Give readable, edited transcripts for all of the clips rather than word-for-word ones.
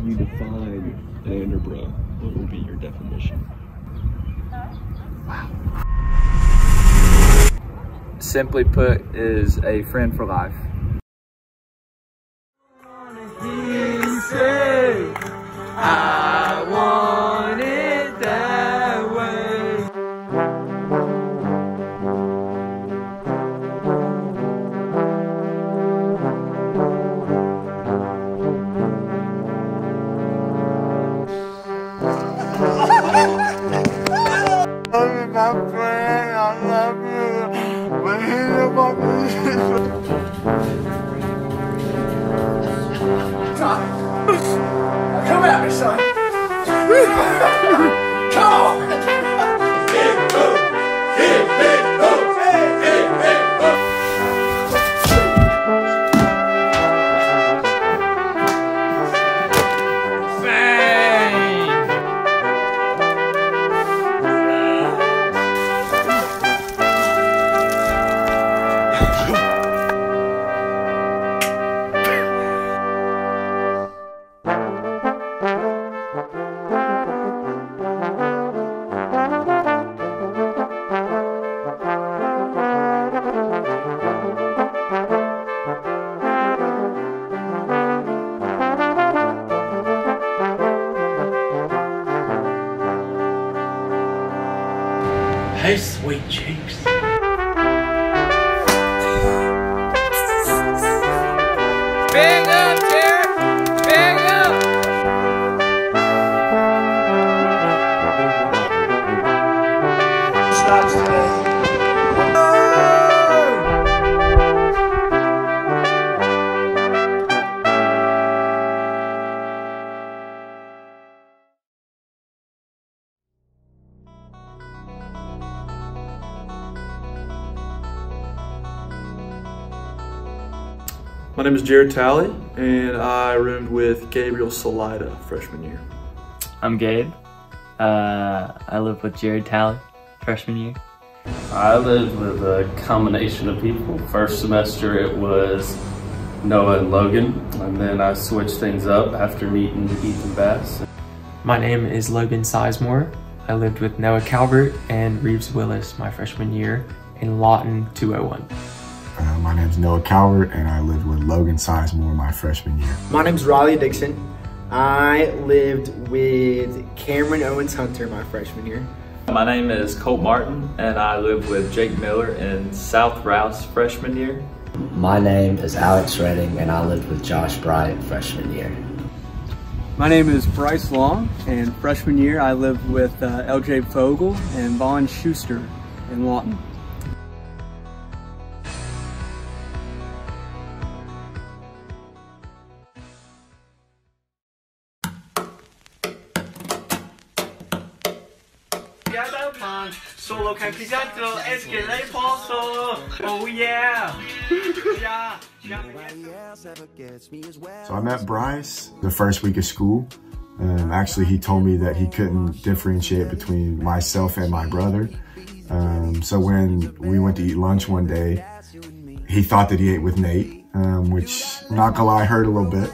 you define an Anderbro, what would be your definition? Wow. Simply put, is a friend for life. I want it that way. My friend, I love you, but he's about me. Come at me, son. Come on. Big move. Big move. Big move. Hey, sweet cheeks. Big up, Jared! Big up! Stops today. My name is Jared Talley, and I roomed with Gabriel Salida freshman year. I'm Gabe. I lived with Jared Talley freshman year. I lived with a combination of people. First semester it was Noah and Logan, and then I switched things up after meeting Ethan Bass. My name is Logan Sizemore. I lived with Noah Calvert and Reeves Willis my freshman year in Lawton 201. My name's Noah Calvert, and I lived with Logan Sizemore my freshman year. My name's Riley Dixon. I lived with Cameron Owens Hunter my freshman year. My name is Colt Martin, and I lived with Jake Miller in South Rouse freshman year. My name is Alex Redding, and I lived with Josh Bryant freshman year. My name is Bryce Long, and freshman year I lived with LJ Fogel and Vaughn Schuster in Lawton. Solo candidato es que le posso. Oh yeah. So I met Bryce the first week of school. Actually, he told me that he couldn't differentiate between myself and my brother. So when we went to eat lunch one day, he thought that he ate with Nate, which, not gonna lie, hurt a little bit.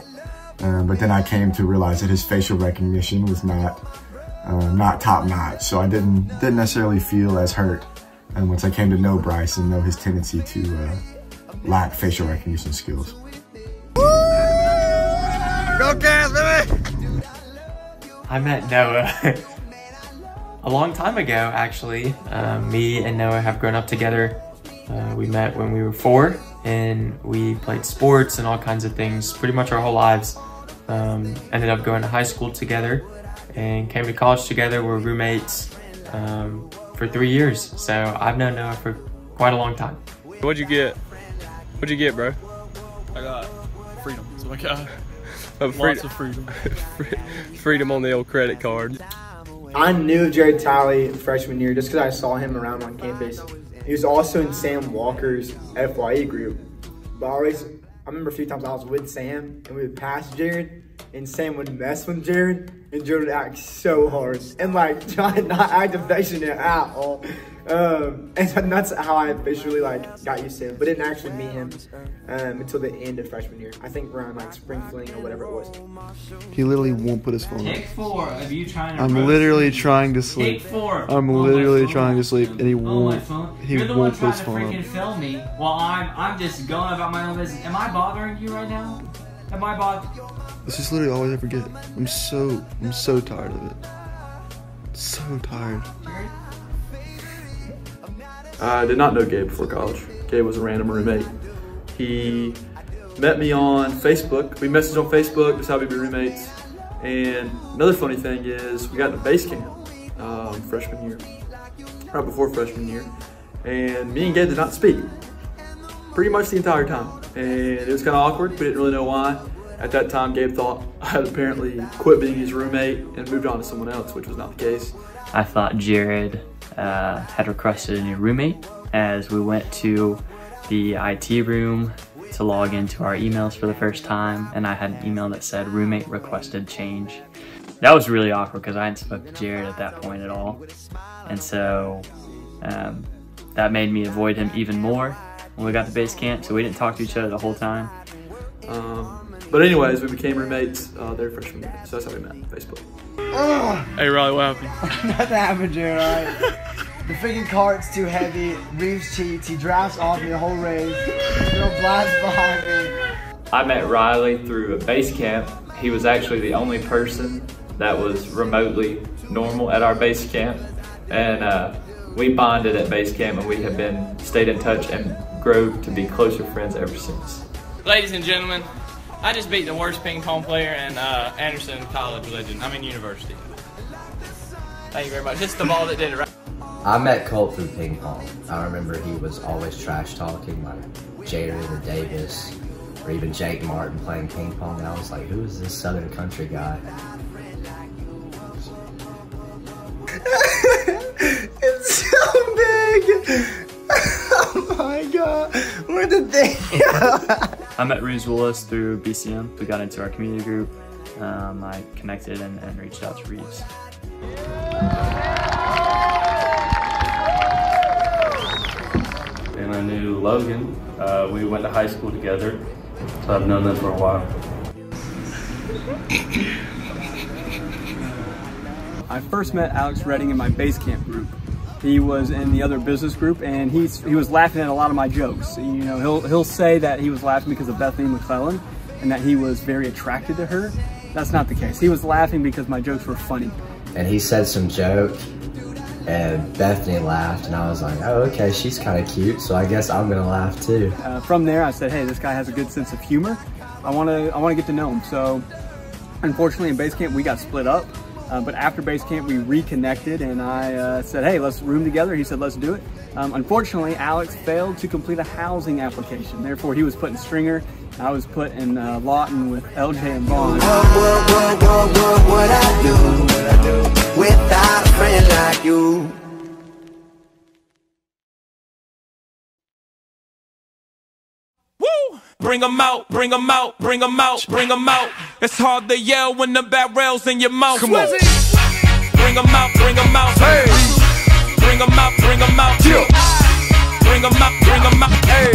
But then I came to realize that his facial recognition was not top notch. So I didn't necessarily feel as hurt once I came to know Bryce and know his tendency to lack facial recognition skills. Go Cats, baby! I met Noah a long time ago, actually. Me and Noah have grown up together. We met when we were 4, and we played sports and all kinds of things pretty much our whole lives. Ended up going to high school together and came to college together. We're roommates for 3 years. So I've known Noah for quite a long time. What'd you get? What'd you get, bro? I got freedom. So I got Lots of freedom. Freedom on the old credit card. I knew Jared Talley freshman year just because I saw him around on campus. He was also in Sam Walker's FYE group. But I remember a few times I was with Sam and we would pass Jared and Sam would mess with Jared, and Jared would act so hard and like try to not act affectionate at all. And that's how I officially like got used to him, but didn't actually meet him until the end of freshman year. I think around like spring fling or whatever it was. He literally won't put his phone on. Take 4 of you trying to. I'm literally trying to sleep. Take 4. I'm literally trying to sleep, and he won't. He You're the won't one put his phone trying to freaking on. film me while I'm just going about my own business. Am I bothering you right now? Am I bothering? This is literally all I ever get. I'm so tired of it. So tired. I did not know Gabe before college. Gabe was a random roommate. He met me on Facebook. We messaged on Facebook, just how we'd be roommates. And another funny thing is we got to base camp freshman year, right before freshman year. And me and Gabe did not speak pretty much the entire time. And it was kind of awkward. We didn't really know why. At that time, Gabe thought I had apparently quit being his roommate and moved on to someone else, which was not the case. I thought Jared had requested a new roommate as we went to the IT room to log into our emails for the first time, and I had an email that said roommate requested change. That was really awkward because I hadn't spoken to Jared at that point at all, and so that made me avoid him even more when we got to base camp, so we didn't talk to each other the whole time. But anyways, we became roommates their freshman year, so that's how we met on Facebook. Hey Riley, what happened? Nothing happened, Jared, alright? The freaking cart's too heavy. Reeves cheats. He drafts off me the whole race. Little blast behind me. I met Riley through a base camp. He was actually the only person that was remotely normal at our base camp. And we bonded at base camp, and we have stayed in touch and grew to be closer friends ever since. Ladies and gentlemen, I just beat the worst ping pong player in Anderson College University. Thank you very much. It's the ball that did it, right? I met Colt through ping pong. I remember he was always trash talking like Jared or Davis or even Jake Martin playing ping pong, and I was like, who is this Southern Country guy? It's so big! Oh my god, where did they go? I met Reeves Willis through BCM. We got into our community group. I connected and reached out to Reeves. And I knew Logan. We went to high school together, so I've known them for a while. I first met Alex Redding in my base camp group. He was in the other business group, and he was laughing at a lot of my jokes. You know, he'll say that he was laughing because of Bethany McClellan and that he was very attracted to her. That's not the case. He was laughing because my jokes were funny. And he said some joke, and Bethany laughed, and I was like, oh, okay, she's kind of cute, so I guess I'm gonna laugh too. From there, I said, hey, this guy has a good sense of humor. I want to get to know him. So, unfortunately, in base camp, we got split up. But after base camp, we reconnected, and I said, hey, let's room together. He said, let's do it. Unfortunately, Alex failed to complete a housing application. Therefore, he was put in Stringer. I was put in Lawton with LJ and Vaughn. What I do without a friend like you? Woo! Bring 'em out, bring 'em out, bring 'em out, bring 'em out. It's hard to yell when the barrel's in your mouth. Come on. Bring 'em out, bring 'em out. Hey. Bring 'em out, bring m'em out. Yeah. Bring 'em out, bring 'em out. Hey.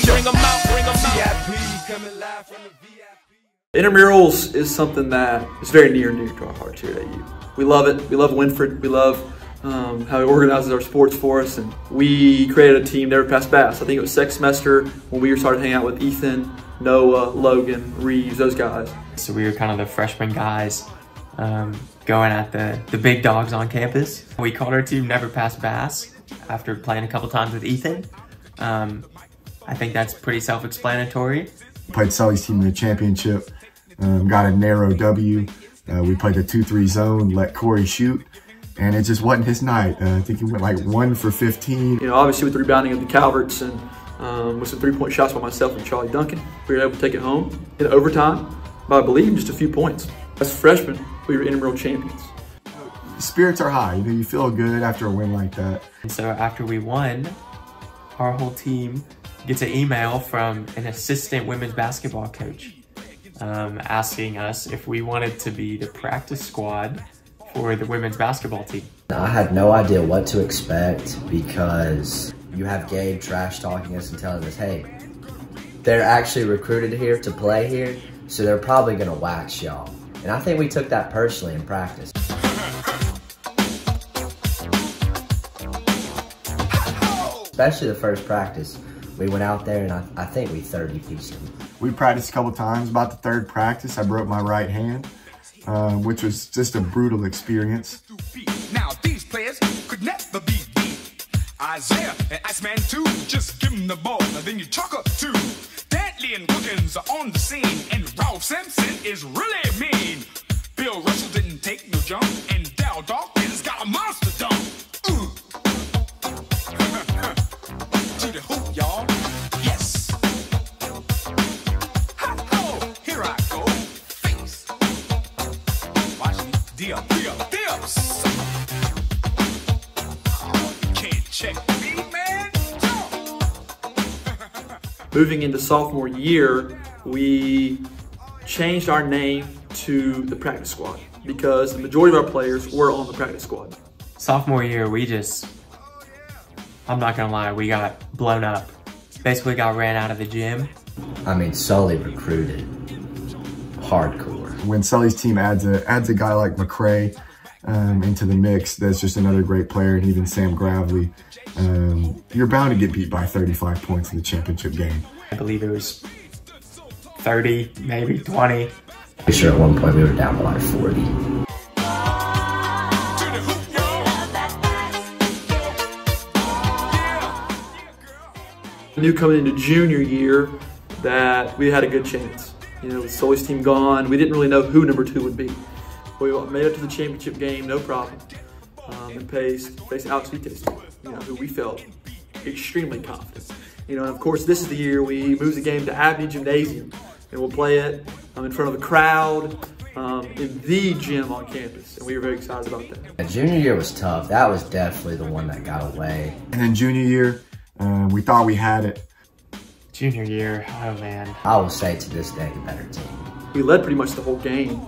Bring 'em out, bring 'em out. Intramurals is something that is very near and dear to our hearts here at AU. We love it. We love Winford. We love how he organizes our sports for us, and we created a team Never Past Bass. I think it was second semester when we started hanging out with Ethan, Noah, Logan, Reeves, those guys. So we were kind of the freshman guys going at the big dogs on campus. We called our team Never Past Bass after playing a couple times with Ethan. I think that's pretty self-explanatory. Played Sully's team in the championship, got a narrow W. We played the 2-3 zone, let Corey shoot, and it just wasn't his night. I think he went like 1 for 15. You know, obviously with the rebounding of the Calverts and with some three-point shots by myself and Charlie Duncan, we were able to take it home in overtime by, I believe, just a few points. As freshmen, we were intramural champions. Spirits are high. You know, you feel good after a win like that. And so after we won, our whole team gets an email from an assistant women's basketball coach. asking us if we wanted to be the practice squad for the women's basketball team. I had no idea what to expect because you have Gabe trash talking us and telling us, hey, they're actually recruited here to play here, so they're probably gonna wax y'all. And I think we took that personally in practice. Especially the first practice. We went out there and I think we 30-pieced them. We practiced a couple times. About the third practice, I broke my right hand, which was just a brutal experience. Now these players could never be beat. Isaiah and Iceman too, just give them the ball and then you chuck up too. Dantley and Wilkins are on the scene and Ralph Simpson is really mean. Bill Russell didn't take no jump and Dow Dawkins got a monster dunk. To the hoop, y'all. Yes. Ha-ho, here I go. Face. Watch me. Dips. Oh, you can't check me, man. Moving into sophomore year, we changed our name to the practice squad because the majority of our players were on the practice squad. Sophomore year, I'm not gonna lie, we got blown up. Basically got ran out of the gym. I mean, Sully recruited hardcore. When Sully's team adds a guy like McCray into the mix, that's just another great player, and even Sam Gravely, you're bound to get beat by 35 points in the championship game. I believe it was 30, maybe 20. I'm sure at one point we were down by like 40. I knew coming into junior year that we had a good chance. You know, with Sully's team gone, we didn't really know who number 2 would be. We made it to the championship game, no problem, and faced Alex Vita's team, you know, who we felt extremely confident. You know, and of course, this is the year we moved the game to Abbey Gymnasium, and we'll play it in front of a crowd in the gym on campus, and we were very excited about that. And junior year was tough. That was definitely the one that got away. And then junior year, we thought we had it. Junior year, oh man. I will say to this day, the better team. We led pretty much the whole game.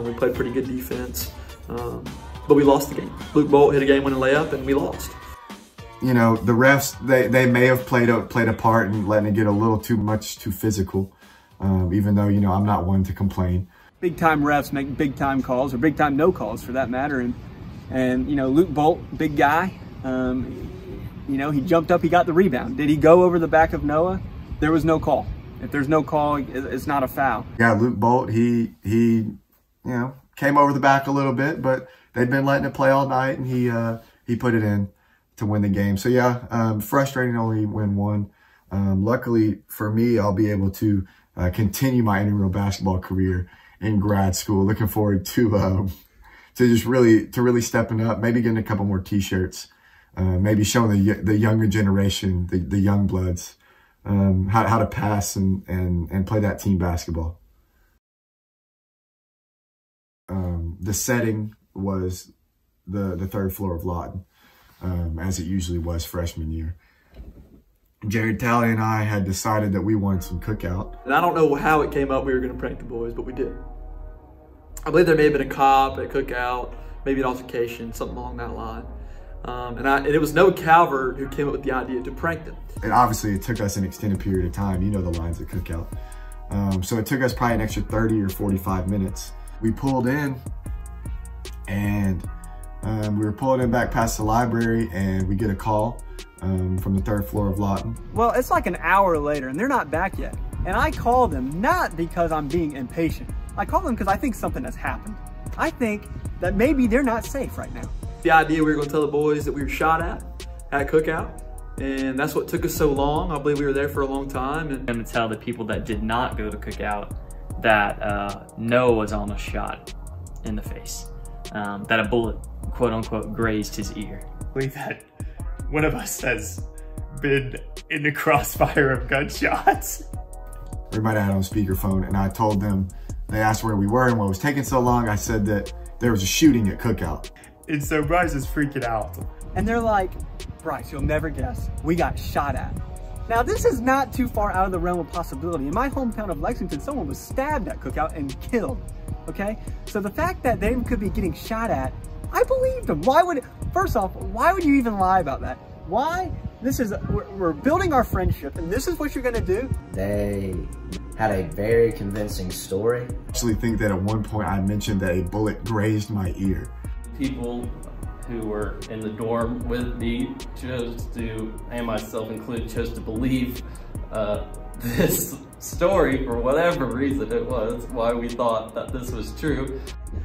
We played pretty good defense, but we lost the game. Luke Bolt hit a game-winning layup, and we lost. You know, the refs, they may have played a part in letting it get a little too physical, even though, you know, I'm not one to complain. Big time refs make big time calls, or big time no calls for that matter. And you know, Luke Bolt, big guy, you know, he jumped up, he got the rebound. Did he go over the back of Noah? There was no call. If there's no call, it's not a foul. Yeah, Luke Bolt, he you know, came over the back a little bit, but they'd been letting it play all night, and he put it in to win the game. So yeah, frustrating to only win one. Luckily for me, I'll be able to continue my intramural basketball career in grad school. Looking forward to really stepping up, maybe getting a couple more t-shirts, maybe showing the younger generation, the young bloods, how to pass and play that team basketball. The setting was the third floor of Lawton, as it usually was freshman year. Jared Talley and I had decided that we wanted some cookout. And I don't know how it came up we were going to prank the boys, but we did. I believe there may have been a cop, a cookout, maybe an altercation, something along that line. And it was Noah Calvert who came up with the idea to prank them. And obviously it took us an extended period of time. You know the lines at Cookout. So it took us probably an extra 30 or 45 minutes. We pulled in, and we were pulling in back past the library, and we get a call from the third floor of Lawton. Well, it's like an hour later, and they're not back yet. And I call them not because I'm being impatient. I call them because I think something has happened. I think that maybe they're not safe right now. The idea we were going to tell the boys that we were shot at Cookout, and that's what took us so long. I believe we were there for a long time. And I'm going to tell the people that did not go to Cookout that Noah was almost shot in the face, that a bullet, quote unquote, grazed his ear. I believe that one of us has been in the crossfire of gunshots. We might have had on speakerphone, and I told them, they asked where we were and what was taking so long. I said that there was a shooting at Cookout. And so Bryce is freaking out. And they're like, Bryce, you'll never guess. We got shot at. Now, this is not too far out of the realm of possibility. In my hometown of Lexington, someone was stabbed at Cookout and killed, okay? So the fact that they could be getting shot at, I believed them. First off, why would you even lie about that? Why? We're building our friendship, and this is what you're gonna do? They had a very convincing story. I actually think that at one point I mentioned that a bullet grazed my ear. People who were in the dorm with me chose to, and myself included, chose to believe this story for whatever reason it was, why we thought that this was true.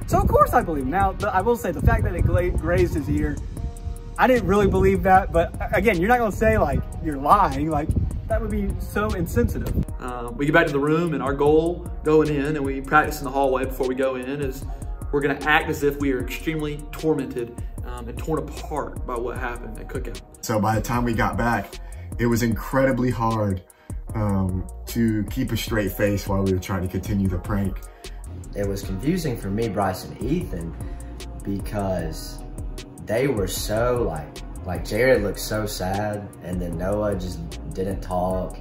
So of course I believe. Now, I will say the fact that it grazed his ear, I didn't really believe that, but again, you're not gonna say like you're lying, like that would be so insensitive. We get back to the room, and our goal going in, and we practice in the hallway before we go in, is we're gonna act as if we are extremely tormented and torn apart by what happened at Cookout. So by the time we got back, it was incredibly hard to keep a straight face while we were trying to continue the prank. It was confusing for me, Bryce, and Ethan, because they were so like Jared looked so sad, and then Noah just didn't talk.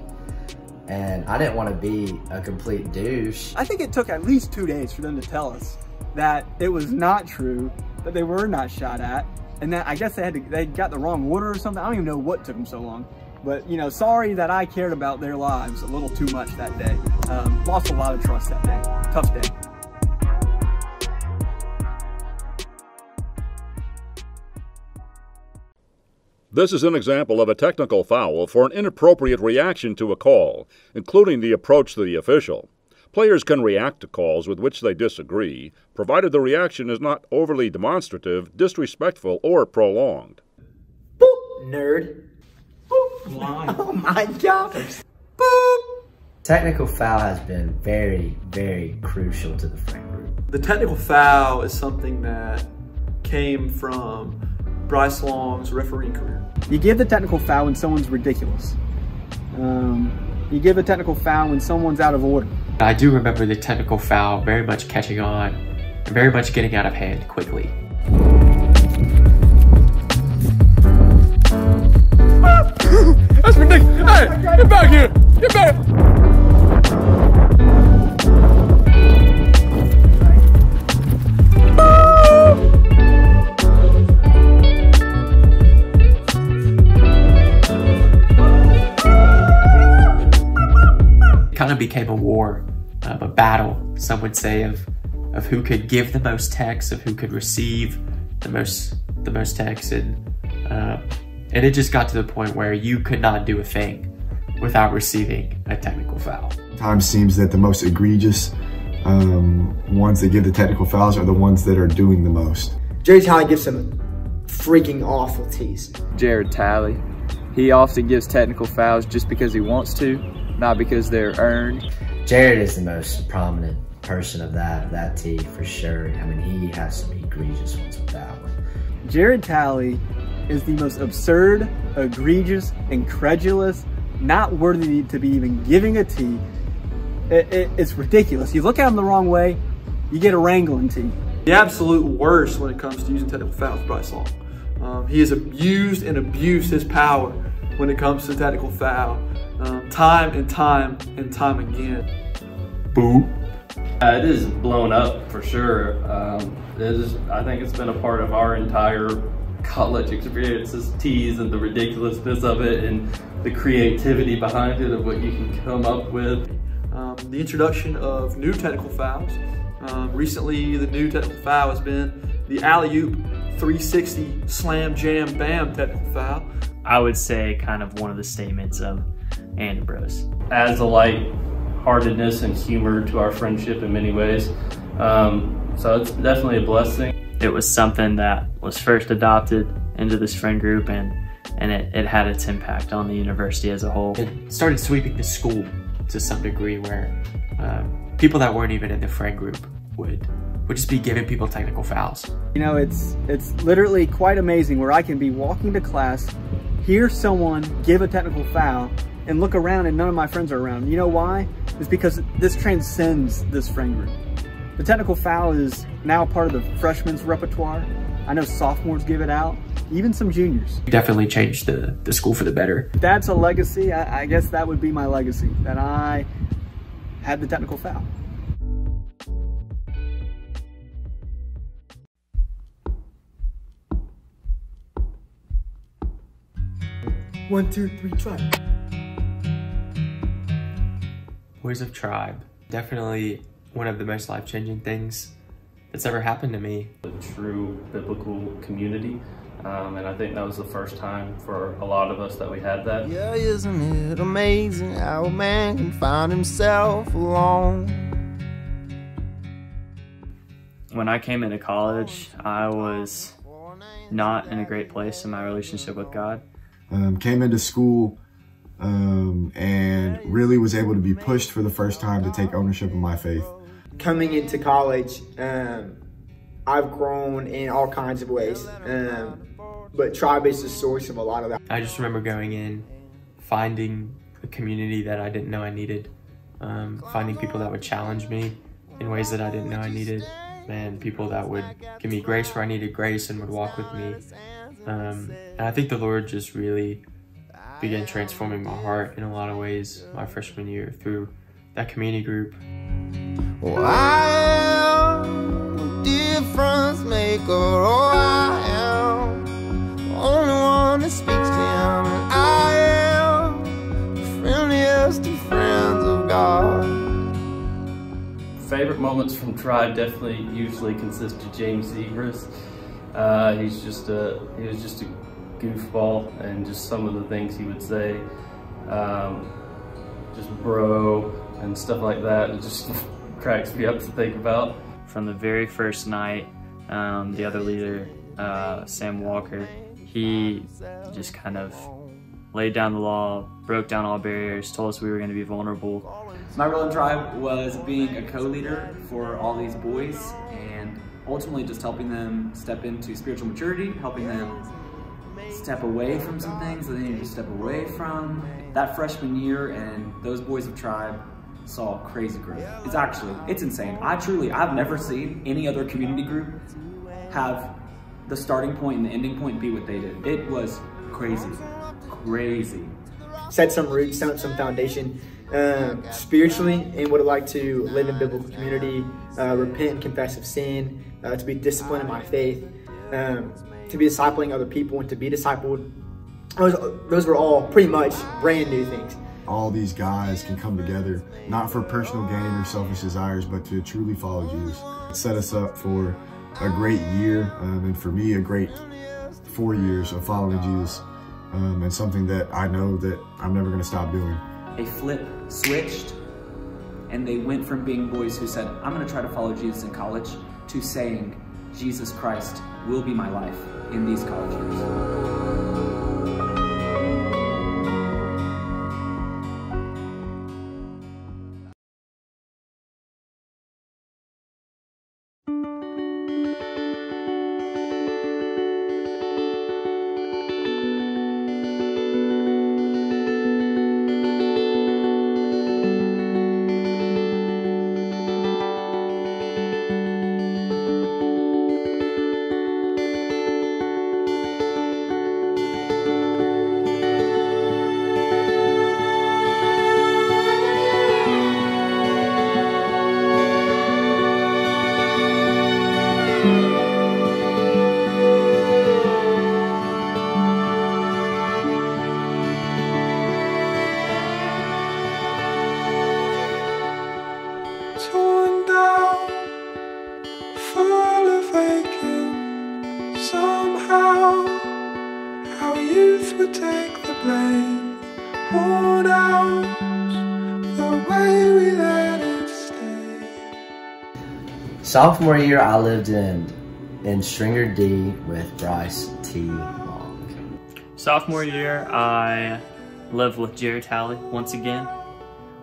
And I didn't want to be a complete douche. I think it took at least 2 days for them to tell us that it was not true, that they were not shot at, and that I guess they got the wrong order or something. I don't even know what took them so long. But, you know, sorry that I cared about their lives a little too much that day. Lost a lot of trust that day. Tough day. This is an example of a technical foul for an inappropriate reaction to a call, including the approach to the official. Players can react to calls with which they disagree, provided the reaction is not overly demonstrative, disrespectful, or prolonged. Boop, nerd. Boop. Oh my gosh. Boop. Technical foul has been very, very crucial to the friend group. The technical foul is something that came from Bryce Long's refereeing career. You give the technical foul when someone's ridiculous. You give a technical foul when someone's out of order. I do remember the technical foul very much catching on and very much getting out of hand quickly. That's ridiculous. Hey, get back here. Get back. Kind of became a war, a battle, some would say, of who could give the most texts, of who could receive the most texts, and it just got to the point where you could not do a thing without receiving a technical foul. Times seems that the most egregious ones that give the technical fouls are the ones that are doing the most. Jared Talley gives some freaking awful tees. Jared Talley, he often gives technical fouls just because he wants to, not because they're earned. Jared is the most prominent person of that tee for sure. I mean, he has some egregious ones with that one. Jared Talley is the most absurd, egregious, incredulous, not worthy to be even giving a tee. It's ridiculous. You look at him the wrong way, you get a wrangling tee. The absolute worst when it comes to using technical fouls, Bryce Long. He has abused and abused his power when it comes to technical foul. Time and time and time again. Boo. It is blown up for sure. I think it's been a part of our entire college experiences, teas and the ridiculousness of it and the creativity behind it of what you can come up with. The introduction of new technical fouls. Recently, the new technical foul has been the alley-oop 360 slam jam bam technical foul. I would say kind of one of the statements of Anderbros. Adds a light-heartedness and humor to our friendship in many ways. So it's definitely a blessing. It was something that was first adopted into this friend group, and it had its impact on the university as a whole. It started sweeping the school to some degree, where people that weren't even in the friend group would just be giving people technical fouls. You know, it's literally quite amazing where I can be walking to class, hear someone give a technical foul, and look around and none of my friends are around. You know why? It's because this transcends this friend group. The technical foul is now part of the freshmen's repertoire. I know sophomores give it out. even some juniors. Definitely changed the school for the better. That's a legacy. I guess that would be my legacy, that I had the technical foul. One, two, three, try. Boys of Tribe, definitely one of the most life-changing things that's ever happened to me. A true biblical community, and I think that was the first time for a lot of us that we had that. Yeah, isn't it amazing how a man can find himself alone? When I came into college, I was not in a great place in my relationship with God. Came into school and really was able to be pushed for the first time to take ownership of my faith. Coming into college, I've grown in all kinds of ways, but Tribe is the source of a lot of that. I just remember going in, finding a community that I didn't know I needed, finding people that would challenge me in ways that I didn't know I needed, and people that would give me grace where I needed grace and would walk with me. And I think the Lord just really began transforming my heart in a lot of ways my freshman year through that community group. Well, I am a difference maker, oh I am the only one that speaks to him, and I am the friendliest of friends of God. Favorite moments from Tribe definitely usually consist of James Ebass. He was just a goofball, and just some of the things he would say, just bro and stuff like that, it just cracks me up to think about. From the very first night, the other leader, Sam Walker, he just kind of laid down the law, broke down all barriers, told us we were going to be vulnerable. My role in Tribe was being a co-leader for all these boys, and ultimately just helping them step into spiritual maturity, helping them step away from some things that they needed to step away from. That freshman year, and those boys of Tribe saw crazy growth. It's insane. I've never seen any other community group have the starting point and the ending point be what they did. It was crazy, crazy. Set some roots, set some foundation spiritually in what it like to live in biblical community, repent and confess of sin, to be disciplined in my faith, to be discipling other people and to be discipled. Those were all pretty much brand new things. All these guys can come together, not for personal gain or selfish desires, but to truly follow Jesus. It set us up for a great year, and for me, a great 4 years of following Jesus, and something that I know that I'm never gonna stop doing. A flip switched, and they went from being boys who said, I'm gonna try to follow Jesus in college, to saying, Jesus Christ will be my life in these college years. Torn down, full of aching. Somehow our youth would take the blame. Worn out the way we let it stay. Sophomore year, I lived in Stringer D with Bryce T. Long. Sophomore year, I lived with Jared Talley once again.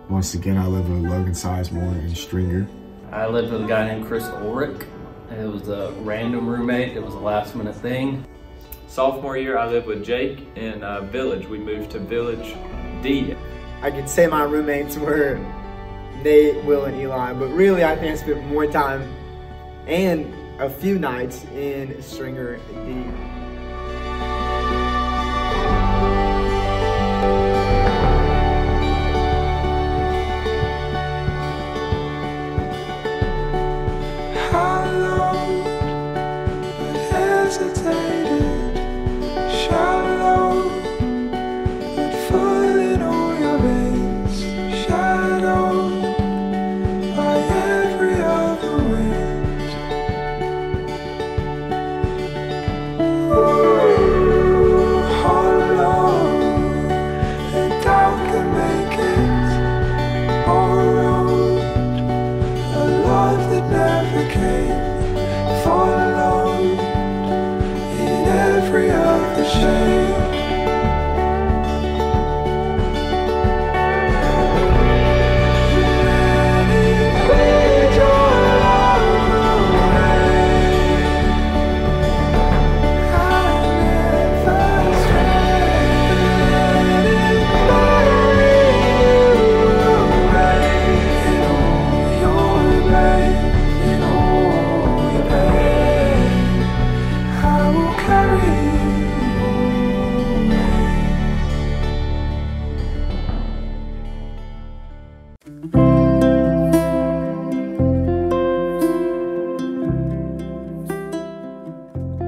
Once again, I lived with Logan Sizemore in Stringer. I lived with a guy named Chris Ulrich. It was a random roommate. It was a last minute thing. Sophomore year, I lived with Jake in Village. We moved to Village D. I could say my roommates were Nate, Will, and Eli, but really I think I spent more time and a few nights in Stringer D. hesitated, shallow, but full in all your veins, shadowed by every other wind. Ooh, hollow, and doubt can make it borrowed, a love that never came, followed in every other shade.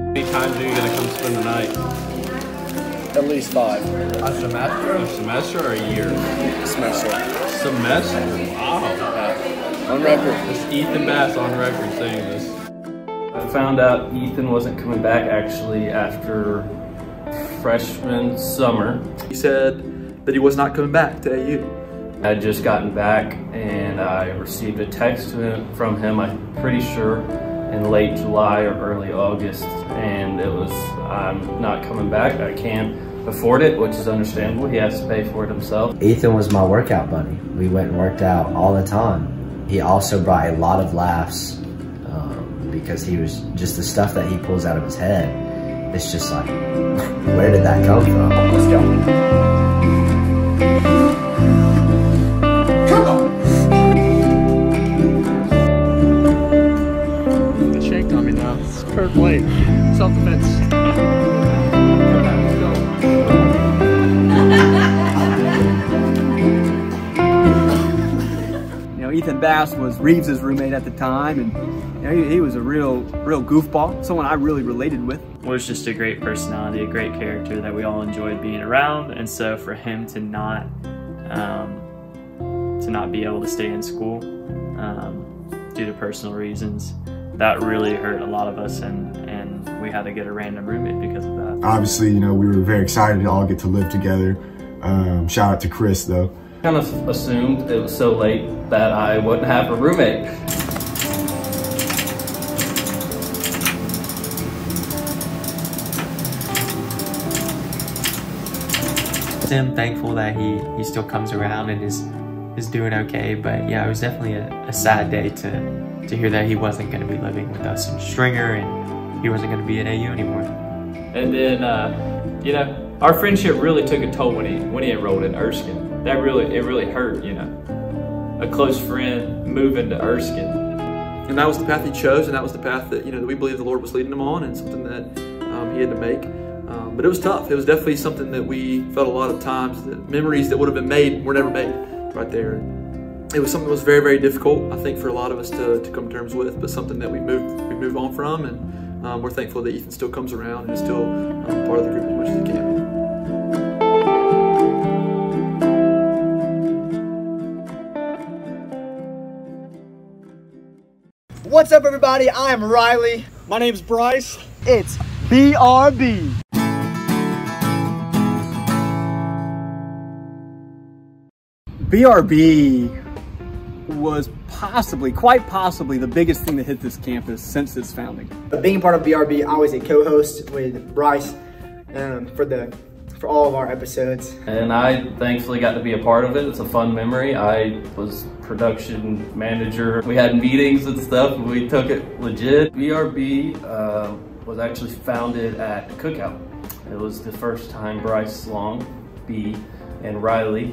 How many times are you going to come spend the night? At least 5. A semester? A semester or a year? Semester. Semester? Wow. On record. This is Ethan Bass on record saying this. I found out Ethan wasn't coming back actually after freshman summer. He said that he was not coming back to AU. I had just gotten back and I received a text from him, I'm pretty sure, in late July or early August, and it was, I'm not coming back, I can't afford it, which is understandable, he has to pay for it himself. Ethan was my workout buddy. We went and worked out all the time. He also brought a lot of laughs because he was just the stuff that he pulls out of his head. It's just like, where did that come from? Let's go. Fair play. Self-defense. You know, Ethan Bass was Reeves' roommate at the time, and you know, he was a real goofball, someone I really related with. Was just a great personality, a great character that we all enjoyed being around, and so for him to not be able to stay in school due to personal reasons, that really hurt a lot of us, and we had to get a random roommate because of that. Obviously, you know, we were very excited to all get to live together. Shout out to Chris, though. Kind of assumed it was so late that I wouldn't have a roommate. I'm thankful that he still comes around and is doing okay, but yeah, it was definitely a sad day to hear that he wasn't going to be living with us in Stringer and he wasn't going to be at AU anymore. And then, you know, our friendship really took a toll when he enrolled in Erskine. It really hurt, you know. A close friend moving to Erskine. And that was the path he chose, and that was the path that, you know, that we believe the Lord was leading him on, and something that he had to make. But it was tough. It was definitely something that we felt a lot of times that memories that would have been made were never made right there. It was something that was very, very difficult, I think, for a lot of us to come to terms with, but something that we move on from, and we're thankful that Ethan still comes around and is still part of the group as much as he can be. What's up, everybody? I'm Riley. My name's Bryce. It's BRB. BRB was quite possibly the biggest thing that hit this campus since its founding. Being a part of BRB, I was a co-host with Bryce for all of our episodes. And I thankfully got to be a part of it. It's a fun memory. I was production manager. We had meetings and stuff, and we took it legit. BRB was actually founded at Cookout. It was the first time Bryce Long, B, and Riley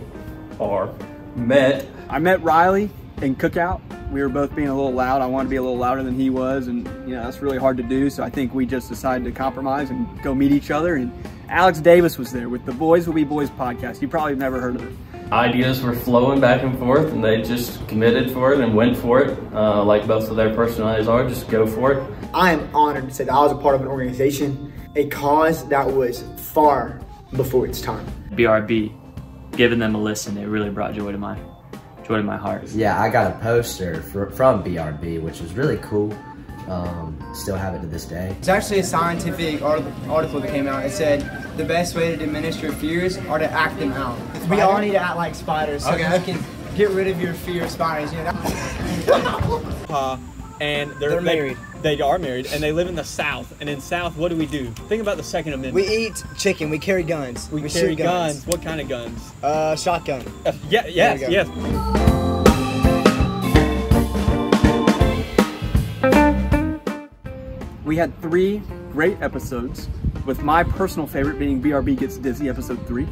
R met. I met Riley in Cookout. We were both being a little loud. I wanted to be a little louder than he was, and you know, that's really hard to do, so I think we just decided to compromise and go meet each other. And Alex Davis was there with the Boys Will Be Boys podcast. You probably never heard of it. ideas were flowing back and forth, and they just committed for it and went for it. Like most of their personalities are, just go for it. I am honored to say that I was a part of an organization, a cause that was far before its time. BRB, giving them a listen, it really brought joy to my heart. Yeah, I got a poster from BRB, which was really cool. Still have it to this day. It's actually a scientific article that came out. It said the best way to diminish your fears are to act them out. We all need to act like spiders so okay. you can get rid of your fear of spiders. You know? And They're married. They are married, and they live in the South. And in South, what do? Think about the Second Amendment. We eat chicken. We carry guns. We carry guns. What kind of guns? Shotgun. Yes. We had 3 great episodes, with my personal favorite being BRB Gets Dizzy, episode 3.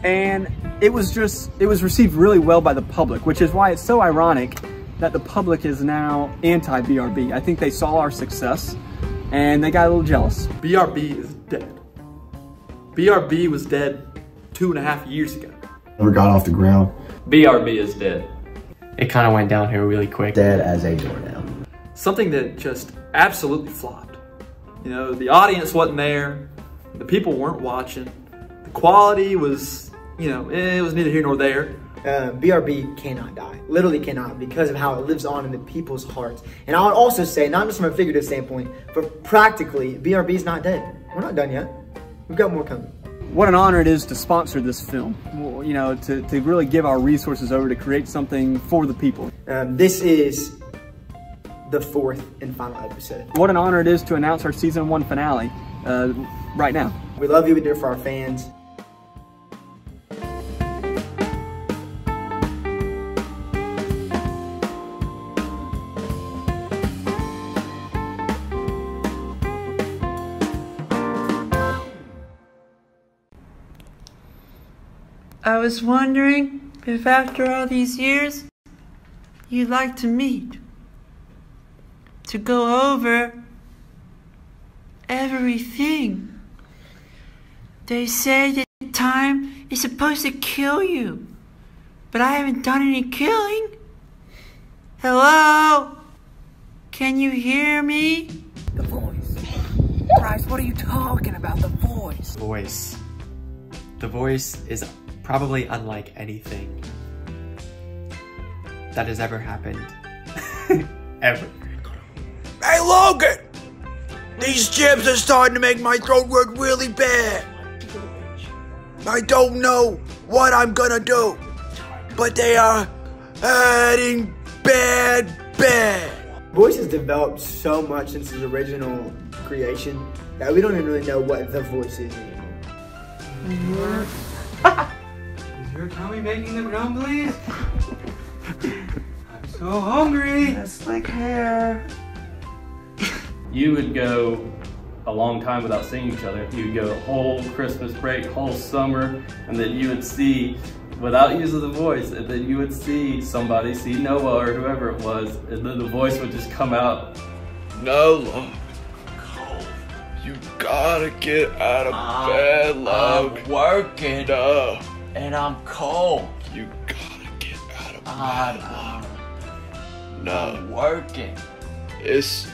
And it was received really well by the public, which is why it's so ironic that the public is now anti-BRB. I think they saw our success and they got a little jealous. BRB is dead. BRB was dead 2.5 years ago. Never got off the ground. BRB is dead. It kind of went downhill really quick. Dead as a doornail. Something that just absolutely flopped. You know, the audience wasn't there, the people weren't watching, the quality was, you know, it was neither here nor there. BRB cannot die, literally cannot, because of how it lives on in the people's hearts. And I would also say, not just from a figurative standpoint, but practically, BRB is not dead. We're not done yet. We've got more coming. What an honor it is to sponsor this film, you know, to really give our resources over to create something for the people. This is the 4th and final episode. What an honor it is to announce our season 1 finale right now. We love you, we do it for our fans. I was wondering if after all these years, you'd like to meet. To go over everything. They say that time is supposed to kill you, but I haven't done any killing. Hello? Can you hear me? The voice. Bryce, what are you talking about? The voice. Voice. The voice is probably unlike anything that has ever happened. Ever. Hey Logan! These chips are starting to make my throat work really bad. I don't know what I'm gonna do, but they are hurting bad. Voice has developed so much since its original creation that we don't even really know what the voice is anymore. Is your tummy making the grumblies? I'm so hungry. That's like hair. You would go a long time without seeing each other. You would go a whole Christmas break, whole summer, and then you would see, without use of the voice, and then you would see somebody, see Noah or whoever it was, and then the voice would just come out. Noah, you gotta get out of bed, love. I'm working, and I'm cold. You gotta get out of bed, love. No. I'm working. It's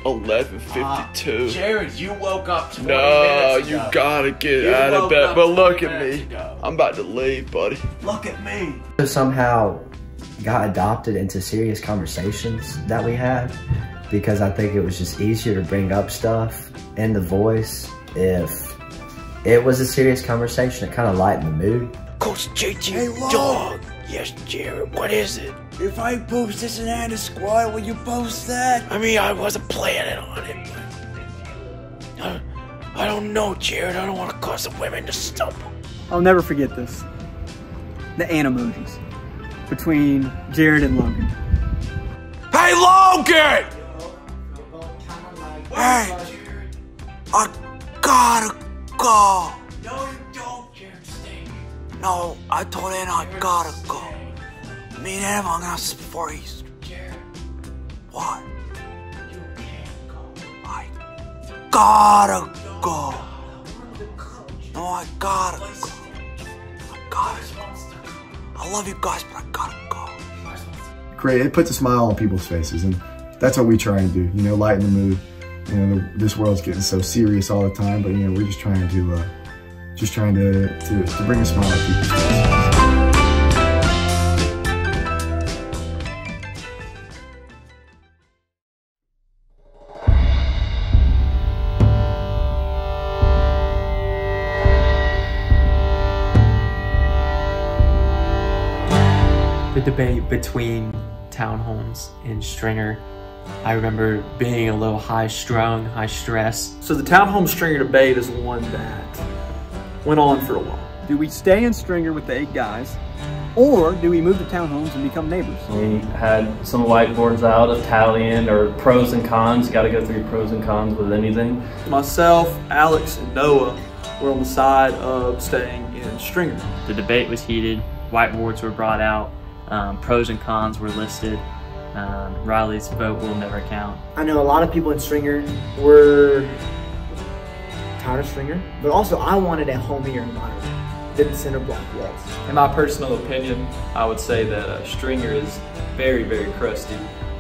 11:52. Jared, you woke up 20 No, minutes ago. you gotta get You out of woke bed. up But 20 look at minutes me. ago. I'm about to leave, buddy. Look at me. Somehow got adopted into serious conversations that we had because I think it was just easier to bring up stuff in the voice if it was a serious conversation. It kind of lightened the mood. Coach JJ, dog. Yes, Jared, what is it? If I post this in Anna Squad, will you post that? I mean, I wasn't planning on it, but I don't know, Jared. I don't want to cause the women to stumble. I'll never forget this. The emojis between Jared and Logan. Hey, Logan! Hey, I gotta go. No, you don't, Jared. Stay. No, I told Anna I gotta go. Me and Anna are gonna freeze. Jared. What? You can't go. I gotta go. No, I gotta go. I gotta go. I love you guys, but I gotta go. Great, it puts a smile on people's faces, and that's what we try and do, you know, lighten the mood. You know, this world's getting so serious all the time, but you know, we're just trying to bring a smile to people's faces. The debate between townhomes and Stringer, I remember being a little high-strung, high-stress. So the townhome Stringer debate is one that went on for a while. Do we stay in Stringer with the 8 guys, or do we move to townhomes and become neighbors? We had some whiteboards out of tallying or pros and cons. You got to go through pros and cons with anything. Myself, Alex, and Noah were on the side of staying in Stringer. The debate was heated. Whiteboards were brought out. Pros and cons were listed. Riley's vote will never count. I know a lot of people in Stringer were tired of Stringer, but also I wanted a homier environment than the center block was. In my personal opinion, I would say that Stringer is very, very crusty.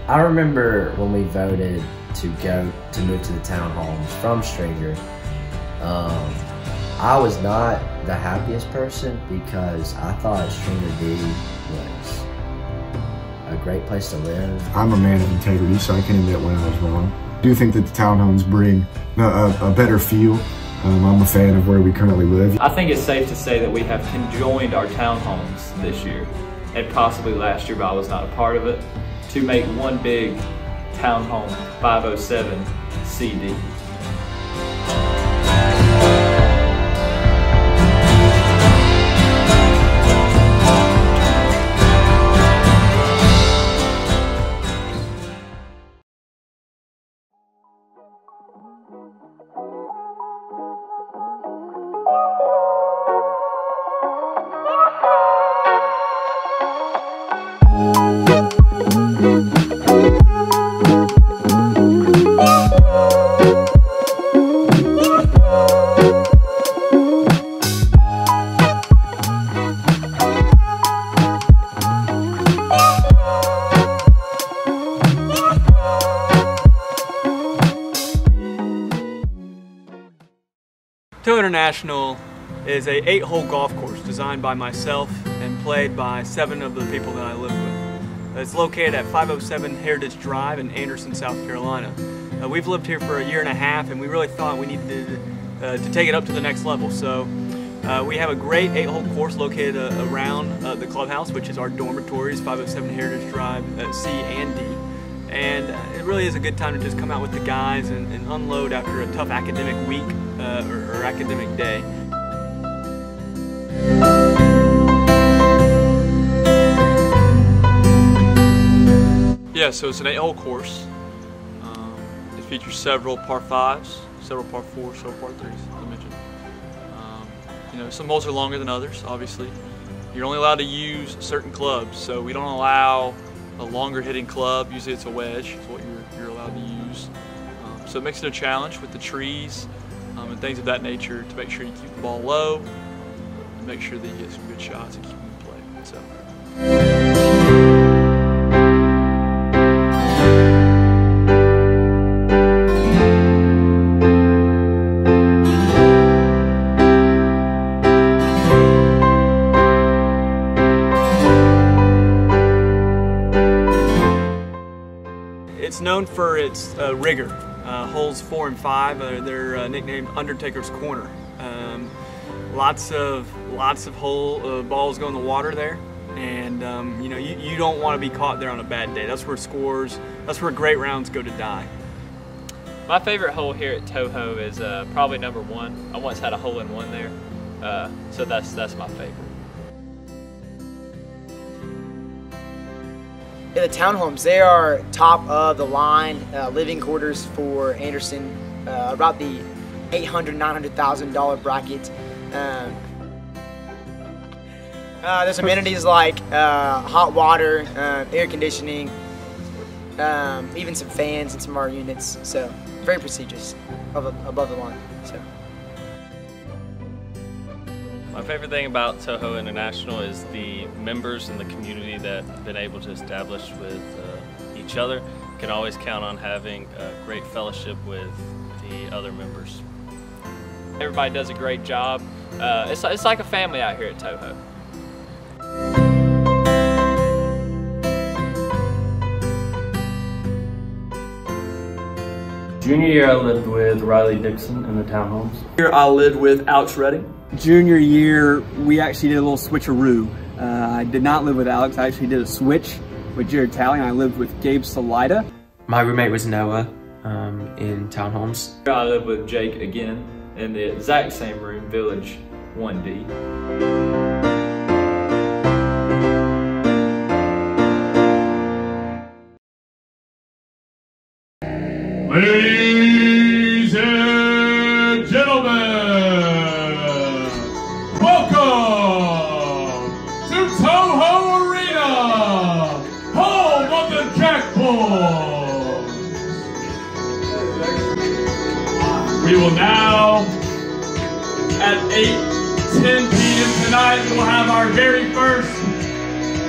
I remember when we voted to move to the townhomes from Stringer, I was not the happiest person because I thought Stringer D was a great place to live. I'm a man of integrity, so I can admit when I was wrong. I do think that the townhomes bring a better feel. I'm a fan of where we currently live. I think it's safe to say that we have conjoined our townhomes this year, and possibly last year, but I was not a part of it, to make one big townhome 507 CD. ToHo International is a 8-hole golf course designed by myself and played by 7 of the people that I live with. It's located at 507 Heritage Drive in Anderson, South Carolina. We've lived here for a year and a half, and we really thought we needed to take it up to the next level. So we have a great 8-hole course located around the clubhouse, which is our dormitories, 507 Heritage Drive, C and D. And it really is a good time to just come out with the guys and unload after a tough academic week or academic day. Yeah, so it's an 8-hole course. It features several par 5s, several par 4s, several par 3s, as I mentioned. You know, some holes are longer than others, obviously. You're only allowed to use certain clubs, so we don't allow a longer hitting club. Usually it's a wedge, is what you're allowed to use. So it makes it a challenge with the trees and things of that nature to make sure you keep the ball low and make sure that you get some good shots and keep them in play. So. It's known for its rigor. Holes 4 and 5, they're nicknamed Undertaker's Corner. Lots of balls go in the water there, and you know, you don't want to be caught there on a bad day. That's where great rounds go to die. My favorite hole here at ToHo is probably number 1. I once had a hole-in-one there, so that's my favorite. Yeah, the townhomes, they are top of the line living quarters for Anderson, about the $800,000, $900,000 bracket. There's amenities like hot water, air conditioning, even some fans in some of our units. So very prestigious above the line. So. My favorite thing about ToHo International is the members and the community that I've been able to establish with each other. Can always count on having a great fellowship with the other members. Everybody does a great job. It's like a family out here at ToHo. Junior year I lived with Riley Dixon in the townhomes. Here I lived with Alex Redding. Junior year, we actually did a little switcheroo. I did not live with Alex. I actually did a switch with Jared Talley, and I lived with Gabe Salida. My roommate was Noah in townhomes. Here I lived with Jake again in the exact same room, Village 1D. Ladies and gentlemen, welcome to ToHo Arena, home of the Jackboys. We will now, at 8:10 p.m. tonight, we will have our very first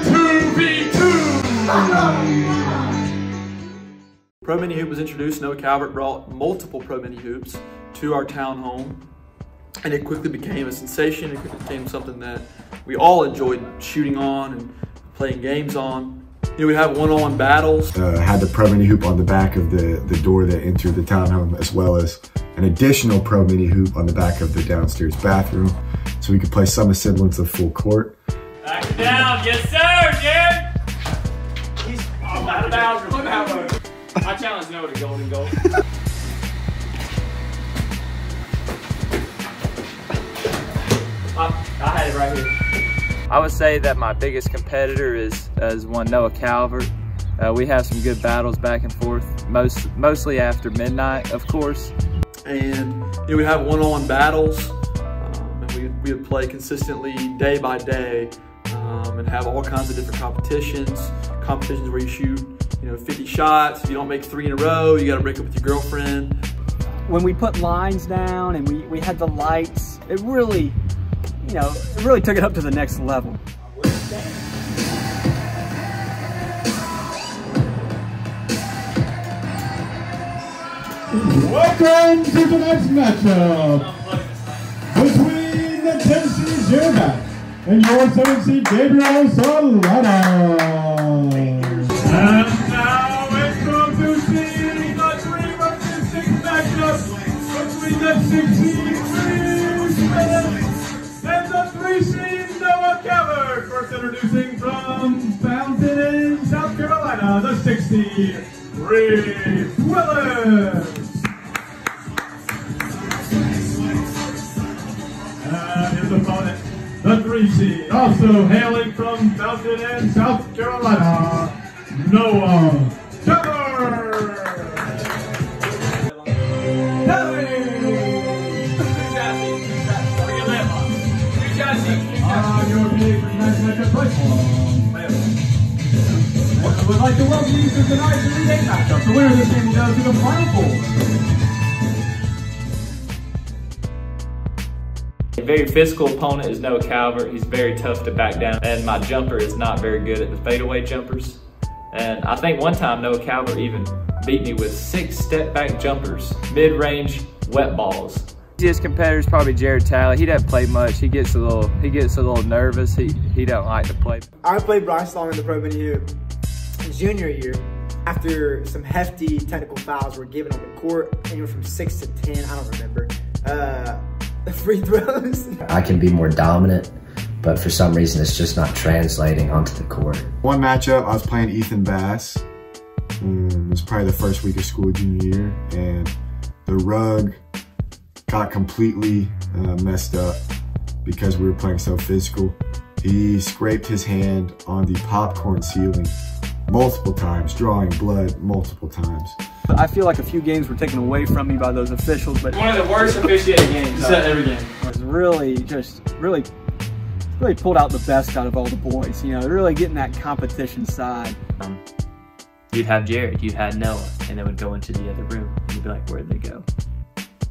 2v2. Pro Mini Hoop was introduced. Noah Calvert brought multiple Pro Mini Hoops to our town home, and it quickly became a sensation. It became something that we all enjoyed shooting on and playing games on. You know, we have one-on-one battles. Had the Pro Mini Hoop on the back of the door that entered the townhome, as well as an additional Pro Mini Hoop on the back of the downstairs bathroom, so we could play some semblance of full court. Back it down, yes sir, Jared. He's out of bounds. Look that way. I challenge Noah to golden goal. I had it right here. I would say that my biggest competitor is one Noah Calvert. We have some good battles back and forth, mostly after midnight, of course. And you know, we have one-on-one battles, and we would play consistently day by day, and have all kinds of different competitions where you shoot 50 shots. If you don't make 3 in a row, you got to break up with your girlfriend. When we put lines down and we had the lights, it really, it really took it up to the next level. Welcome to tonight's matchup between the 10 seed Ebass and your 7 seed Gabriel Salida. And now it's going to be the 3 versus 6 matchup between the 6 seed and the 3 seed Noah Calvert. First introducing from Fountain in South Carolina, the 6 seed Reed Willis. And his opponent, the 3 seed, also hailing from Fountain in South Carolina, Noah Calvert. Your big matchup would like to welcome you to tonight's Elite 8 matchup. The winner of this game will go to the Final 4. A very physical opponent is Noah Calvert. He's very tough to back down, and my jumper is not very good at the fadeaway jumpers. And I think one time Noah Calvert even beat me with 6 step-back jumpers, mid-range wet balls. Easiest competitor is probably Jared Talley. He doesn't play much. He gets a little nervous. He don't like to play. I played Bryce long in the Pro Mini Hoop junior year after some hefty technical fouls were given on the court, anywhere from 6 to 10. I don't remember. Free throws. I can be more dominant, but for some reason it's just not translating onto the court. One matchup, I was playing Ethan Bass. It was probably the first week of school junior year, and the rug got completely messed up because we were playing so physical. He scraped his hand on the popcorn ceiling multiple times, drawing blood multiple times. I feel like a few games were taken away from me by those officials, but one of the worst officiated games every game. It was really pulled out the best out of all the boys. Really getting that competition side. You'd have Jared, you had Noah, and they would go into the other room, and you'd be like, where'd they go?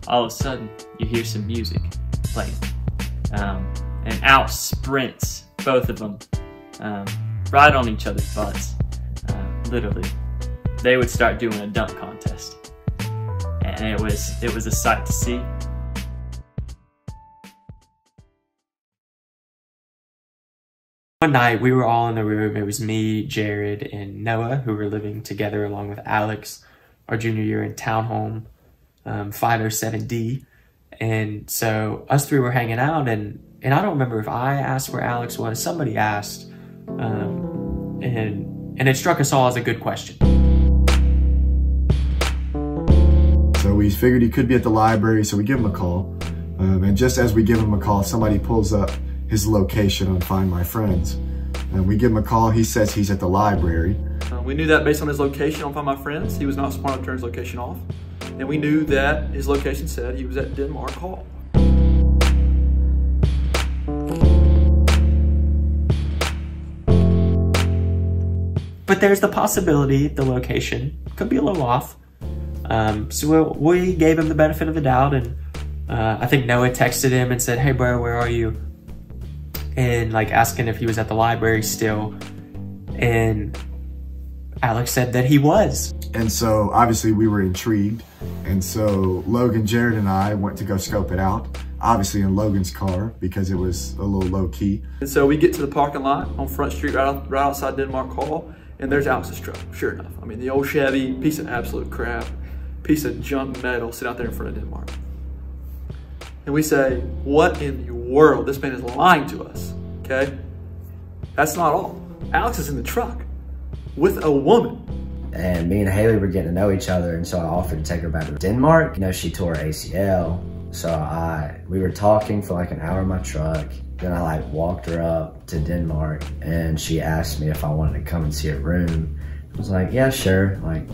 All of a sudden, you hear some music playing. and out sprints both of them right on each other's butts. Literally, they would start doing a dunk contest, and it was a sight to see. One night we were all in the room. It was me, Jared, and Noah, who were living together along with Alex our junior year in townhome 507D. And so us three were hanging out, and I don't remember if I asked where Alex was. Somebody asked, and it struck us all as a good question. So we figured he could be at the library, so we give him a call. And just as we give him a call, somebody pulls up his location on Find My Friends. And we give him a call, he says he's at the library. We knew that based on his location on Find My Friends. He was not smart enough to turn his location off. And we knew that his location said he was at Denmark Hall. But there's the possibility the location could be a little off. So we gave him the benefit of the doubt, and I think Noah texted him and said, "Hey bro, where are you?" And like asking if he was at the library still. And Alex said that he was. And so obviously we were intrigued. And so Logan, Jared, and I went to go scope it out, obviously in Logan's car because it was a little low key. And so we get to the parking lot on Front Street right outside Denmark Hall, and there's Alex's truck, sure enough. I mean, the old Chevy, piece of absolute crap, piece of junk metal sit out there in front of Denmark. And we say, what in the world? This man is lying to us, okay? That's not all. Alex is in the truck with a woman. And me and Haley were getting to know each other, and so I offered to take her back to Denmark. You know, she tore her ACL, so we were talking for like an hour in my truck. Then I like walked her up to Denmark, and she asked me if I wanted to come and see her room. I was like, yeah, sure. Like,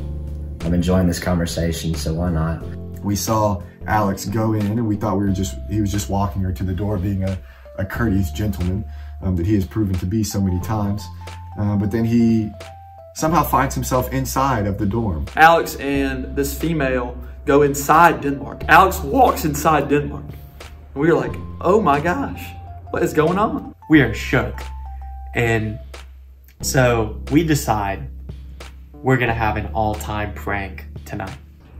I'm enjoying this conversation, so why not? We saw Alex go in, and we thought he was just walking her to the door, being a courteous gentleman that he has proven to be so many times. But then he somehow finds himself inside of the dorm. Alex and this female go inside Denmark. Alex walks inside Denmark. And we were like, oh my gosh, what is going on? We are shook. And so we decide we're gonna have an all-time prank tonight.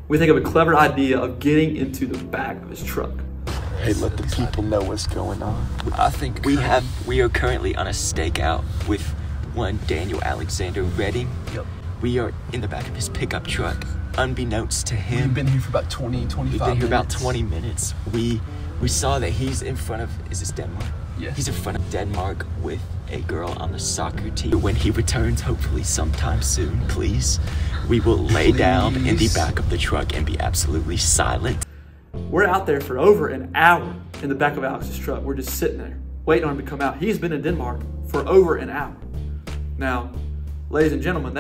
We think of a clever idea of getting into the back of his truck. Hey, let the people know what's going on. I think we are currently on a stakeout with one Daniel Alexander Redding. Yep. We are in the back of his pickup truck, unbeknownst to him. We've been here for about 20, 25 minutes. We've been here about 20 minutes. We saw that he's in front of, is this Denmark? Yes. He's in front of Denmark with a girl on the soccer team. When he returns, hopefully sometime soon, please, we will lay down in the back of the truck and be absolutely silent. We're out there for over an hour in the back of Alex's truck. We're just sitting there, waiting on him to come out. He's been in Denmark for over an hour. Now, ladies and gentlemen,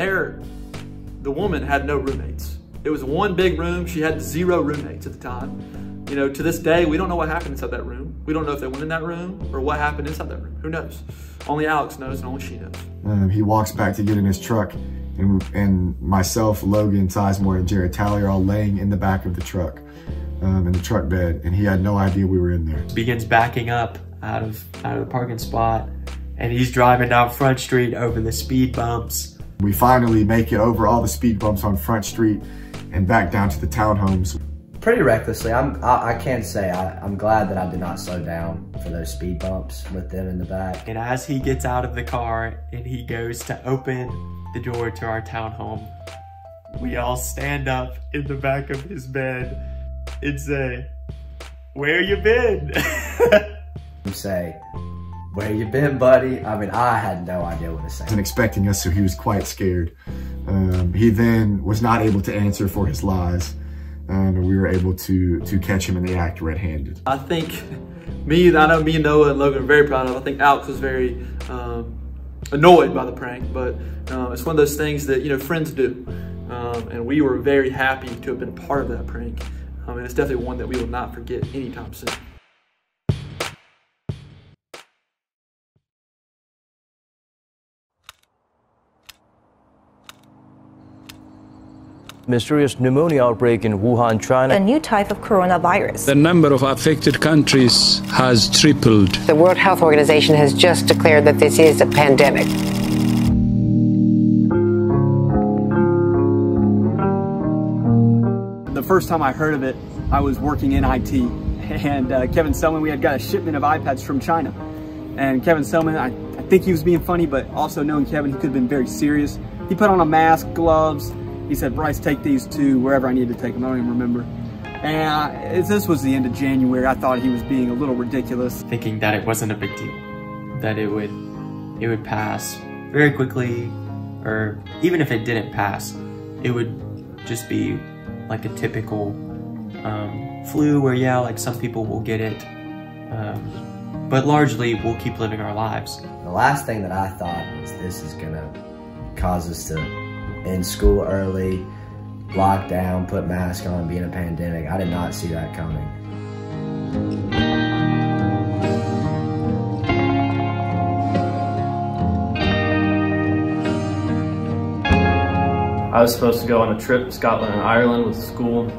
the woman had no roommates. It was one big room. She had 0 roommates at the time. You know, to this day, we don't know what happened inside that room. We don't know if they went in that room or what happened inside that room. Who knows? Only Alex knows and only she knows. He walks back to get in his truck, and myself, Logan, Sizemore, and Jared Talley are all laying in the back of the truck, in the truck bed, and he had no idea we were in there. Begins backing up out of the parking spot, and he's driving down Front Street over the speed bumps. We finally make it over all the speed bumps on Front Street and back down to the townhomes. Pretty recklessly. I can't say. I'm glad that I did not slow down for those speed bumps with them in the back. And as he gets out of the car and he goes to open the door to our townhome, we all stand up in the back of his bed and say, "Where you been?" You say, "Where you been, buddy?" I mean, I had no idea what to say. He wasn't expecting us, so he was quite scared. He then was not able to answer for his lies. And we were able to catch him in the act red-handed. I think I know me and Noah and Logan are very proud of. I think Alex was very annoyed by the prank, but it's one of those things that, you know, friends do. And we were very happy to have been part of that prank. And it's definitely one that we will not forget anytime soon. Mysterious pneumonia outbreak in Wuhan, China. A new type of coronavirus. The number of affected countries has tripled. The World Health Organization has just declared that this is a pandemic. The first time I heard of it, I was working in IT, and Kevin Selman, we had got a shipment of iPads from China. And Kevin Selman, I think he was being funny, but also knowing Kevin, he could have been very serious. He put on a mask, gloves. He said, Bryce, take these to wherever I need to take them. I don't even remember. And this was the end of January. I thought he was being a little ridiculous. Thinking that it wasn't a big deal, that it would pass very quickly, or even if it didn't pass, it would just be like a typical flu where, yeah, like some people will get it, but largely we'll keep living our lives. The last thing that I thought was this is gonna cause us to end school early, lock down, put masks on, be in a pandemic. I did not see that coming. I was supposed to go on a trip to Scotland and Ireland with school.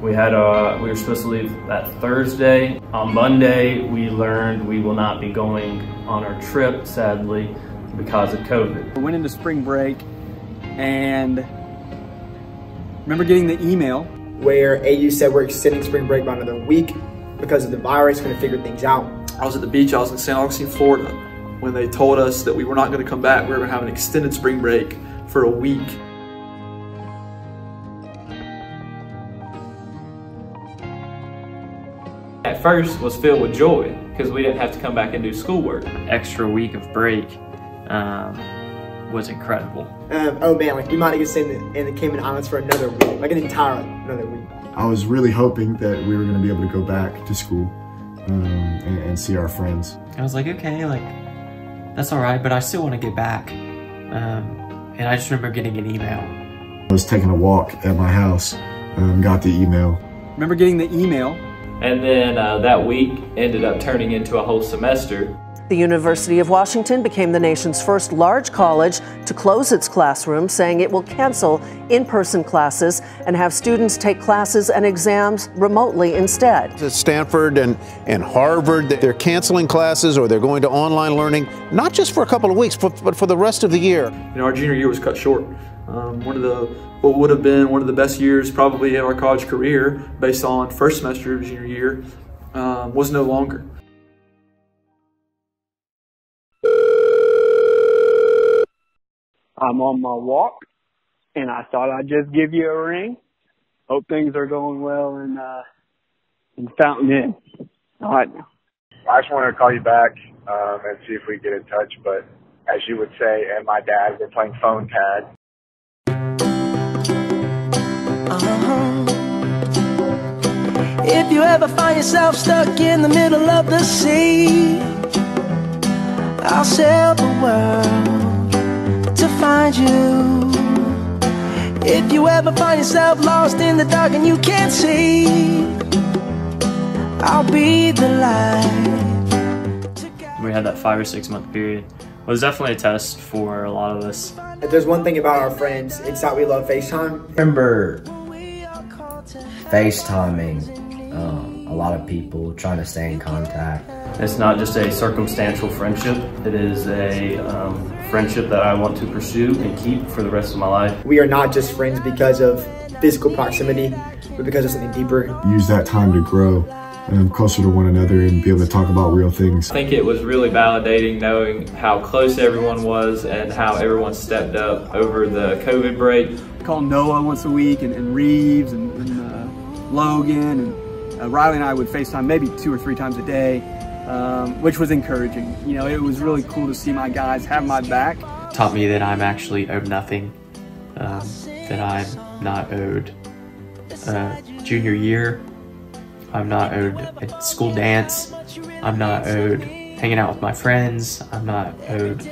We were supposed to leave that Thursday. On Monday, we learned we will not be going on our trip, sadly, because of COVID. We went into spring break, and remember getting the email where AU said we're extending spring break by another week because of the virus, going to figure things out. I was at the beach, I was in St. Augustine, Florida, when they told us that we were not going to come back. We were going to have an extended spring break for a week. At first was filled with joy because we didn't have to come back and do schoolwork. Extra week of break was incredible. Oh man, like we might have extended in the Cayman Islands for another week, like another week. I was really hoping that we were going to be able to go back to school and see our friends. I was like, okay, like that's all right, but I still want to get back. And I just remember getting an email. I was taking a walk at my house, got the email. Remember getting the email. And then that week ended up turning into a whole semester. The University of Washington became the nation's first large college to close its classrooms, saying it will cancel in-person classes and have students take classes and exams remotely instead. At Stanford and Harvard, they're canceling classes or they're going to online learning, not just for a couple of weeks, but for the rest of the year. You know, our junior year was cut short. What would have been one of the best years probably of our college career based on first semester of junior year was no longer. I'm on my walk, and I thought I'd just give you a ring. Hope things are going well in Fountain Inn. All right. I just wanted to call you back and see if we get in touch, but as you would say, and my dad, we're playing phone tag. If you ever find yourself stuck in the middle of the sea, I'll sail the world to find you. If you ever find yourself lost in the dark and you can't see, I'll be the light. We had that 5 or 6 month period. It was definitely a test for a lot of us. If there's one thing about our friends, it's that we love FaceTime. Remember FaceTiming a lot of people, trying to stay in contact. It's not just a circumstantial friendship. It is a friendship that I want to pursue and keep for the rest of my life. We are not just friends because of physical proximity, but because of something deeper. Use that time to grow closer to one another and be able to talk about real things. I think it was really validating knowing how close everyone was and how everyone stepped up over the COVID break. I call Noah once a week, and Reeves, and Logan, and Riley and I would FaceTime maybe 2 or 3 times a day, which was encouraging. You know, it was really cool to see my guys have my back. Taught me that I'm actually owed nothing, that I'm not owed junior year, I'm not owed a school dance, I'm not owed hanging out with my friends, I'm not owed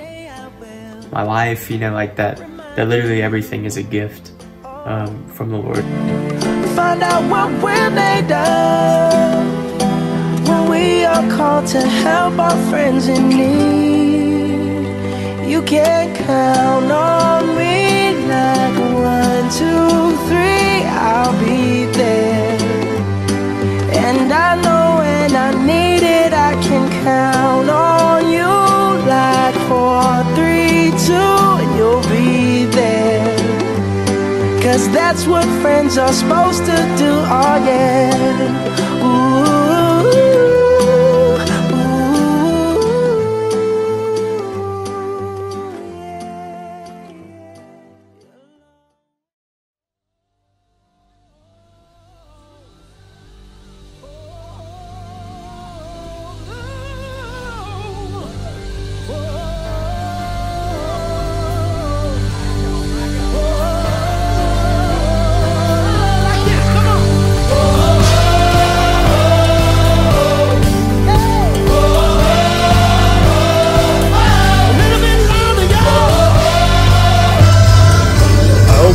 my life, you know, like that literally everything is a gift from the Lord. Find out what we're made of when we are called to help our friends in need. You can count on me like 1, 2, 3. guess that's what friends are supposed to do. Oh yeah. Ooh.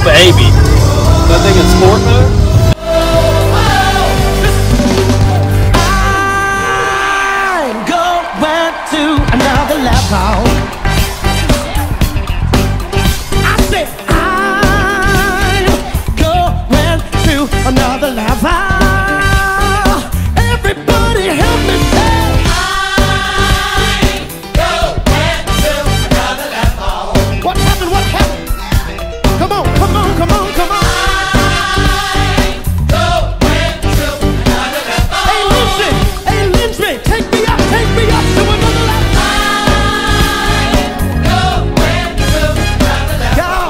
Baby, that thing in sport mode? I'm going to another level. I said I'm going to another level. Everybody help me say I'm going to another level. What happened? What happened? Come on, come on, come on, come on. I'm going to another level. Hey, Lindsay, take me up to another level. I'm going to another level. Going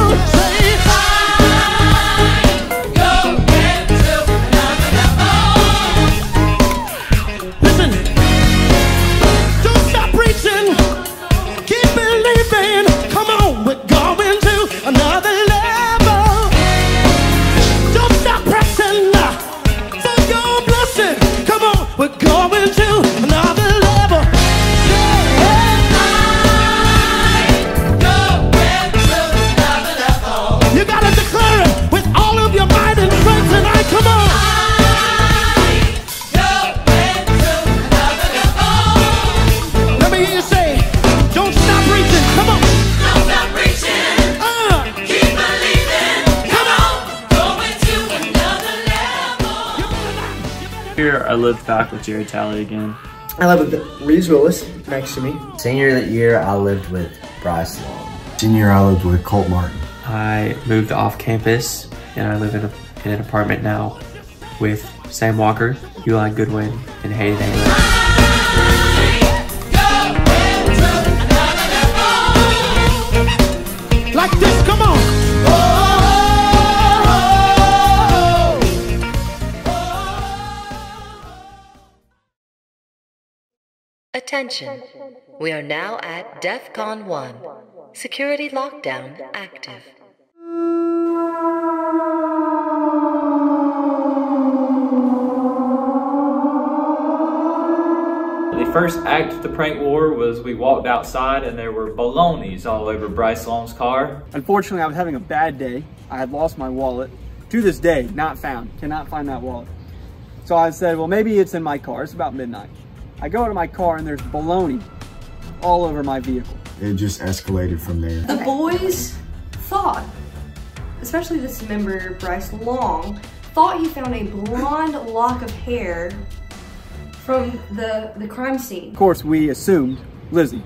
to, say I'm going to another level. Listen, don't stop preaching. Keep believing, come on, we're going to another level. Don't stop pressing for your blessing. Come on, we're going to another level. Yeah. I'm going to another level. You gotta declare it with all of your might and strength tonight. Come on. I'm going to another level. Let me hear you say, don't stop reaching. Come on. Don't stop reaching. Keep believing. Come on. Going to another level. Here, I lived back with Jared Talley again. I live with Reese Willis next to me. Senior year, I lived with Bryce Long. Senior year, I lived with Colt Martin. I moved off campus and I live in an apartment now with Sam Walker, Eli Goodwin, and Hayden England. Like this, come on. Attention. We are now at DEFCON 1. Security lockdown active. The first act of the prank war was we walked outside and there were balonies all over Bryce Long's car. Unfortunately, I was having a bad day. I had lost my wallet. To this day, not found. Cannot find that wallet. So I said, well, maybe it's in my car. It's about midnight. I go to my car and there's baloney all over my vehicle. It just escalated from there. The boys thought, especially this member, Bryce Long, thought he found a blonde lock of hair from the crime scene. Of course, we assumed Lizzie.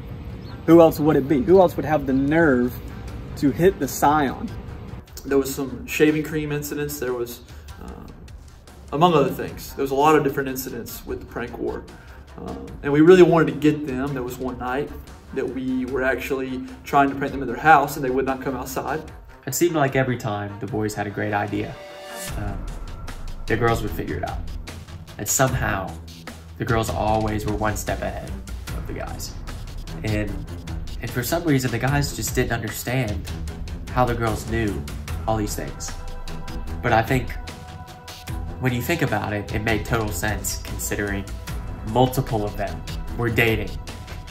Who else would it be? Who else would have the nerve to hit the Scion? There was some shaving cream incidents. There was, among other things, there was a lot of different incidents with the prank war. And we really wanted to get them. There was one night that we were actually trying to prank them in their house and they would not come outside. It seemed like every time the boys had a great idea, the girls would figure it out. And somehow, the girls always were one step ahead of the guys. And for some reason, the guys just didn't understand how the girls knew all these things. But I think when you think about it, it made total sense considering multiple of them were dating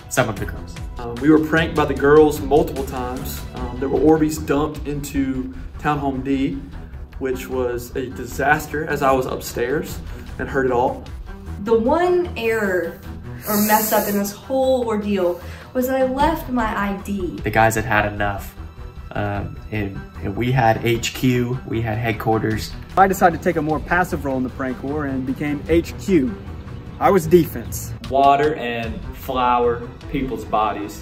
some of the girls. We were pranked by the girls multiple times. There were Orbeez dumped into Townhome D, which was a disaster as I was upstairs and heard it all. The one error or mess up in this whole ordeal was that I left my ID. The guys had had enough. And we had HQ, we had headquarters. I decided to take a more passive role in the prank war and became HQ. I was defense. Water and flour people's bodies.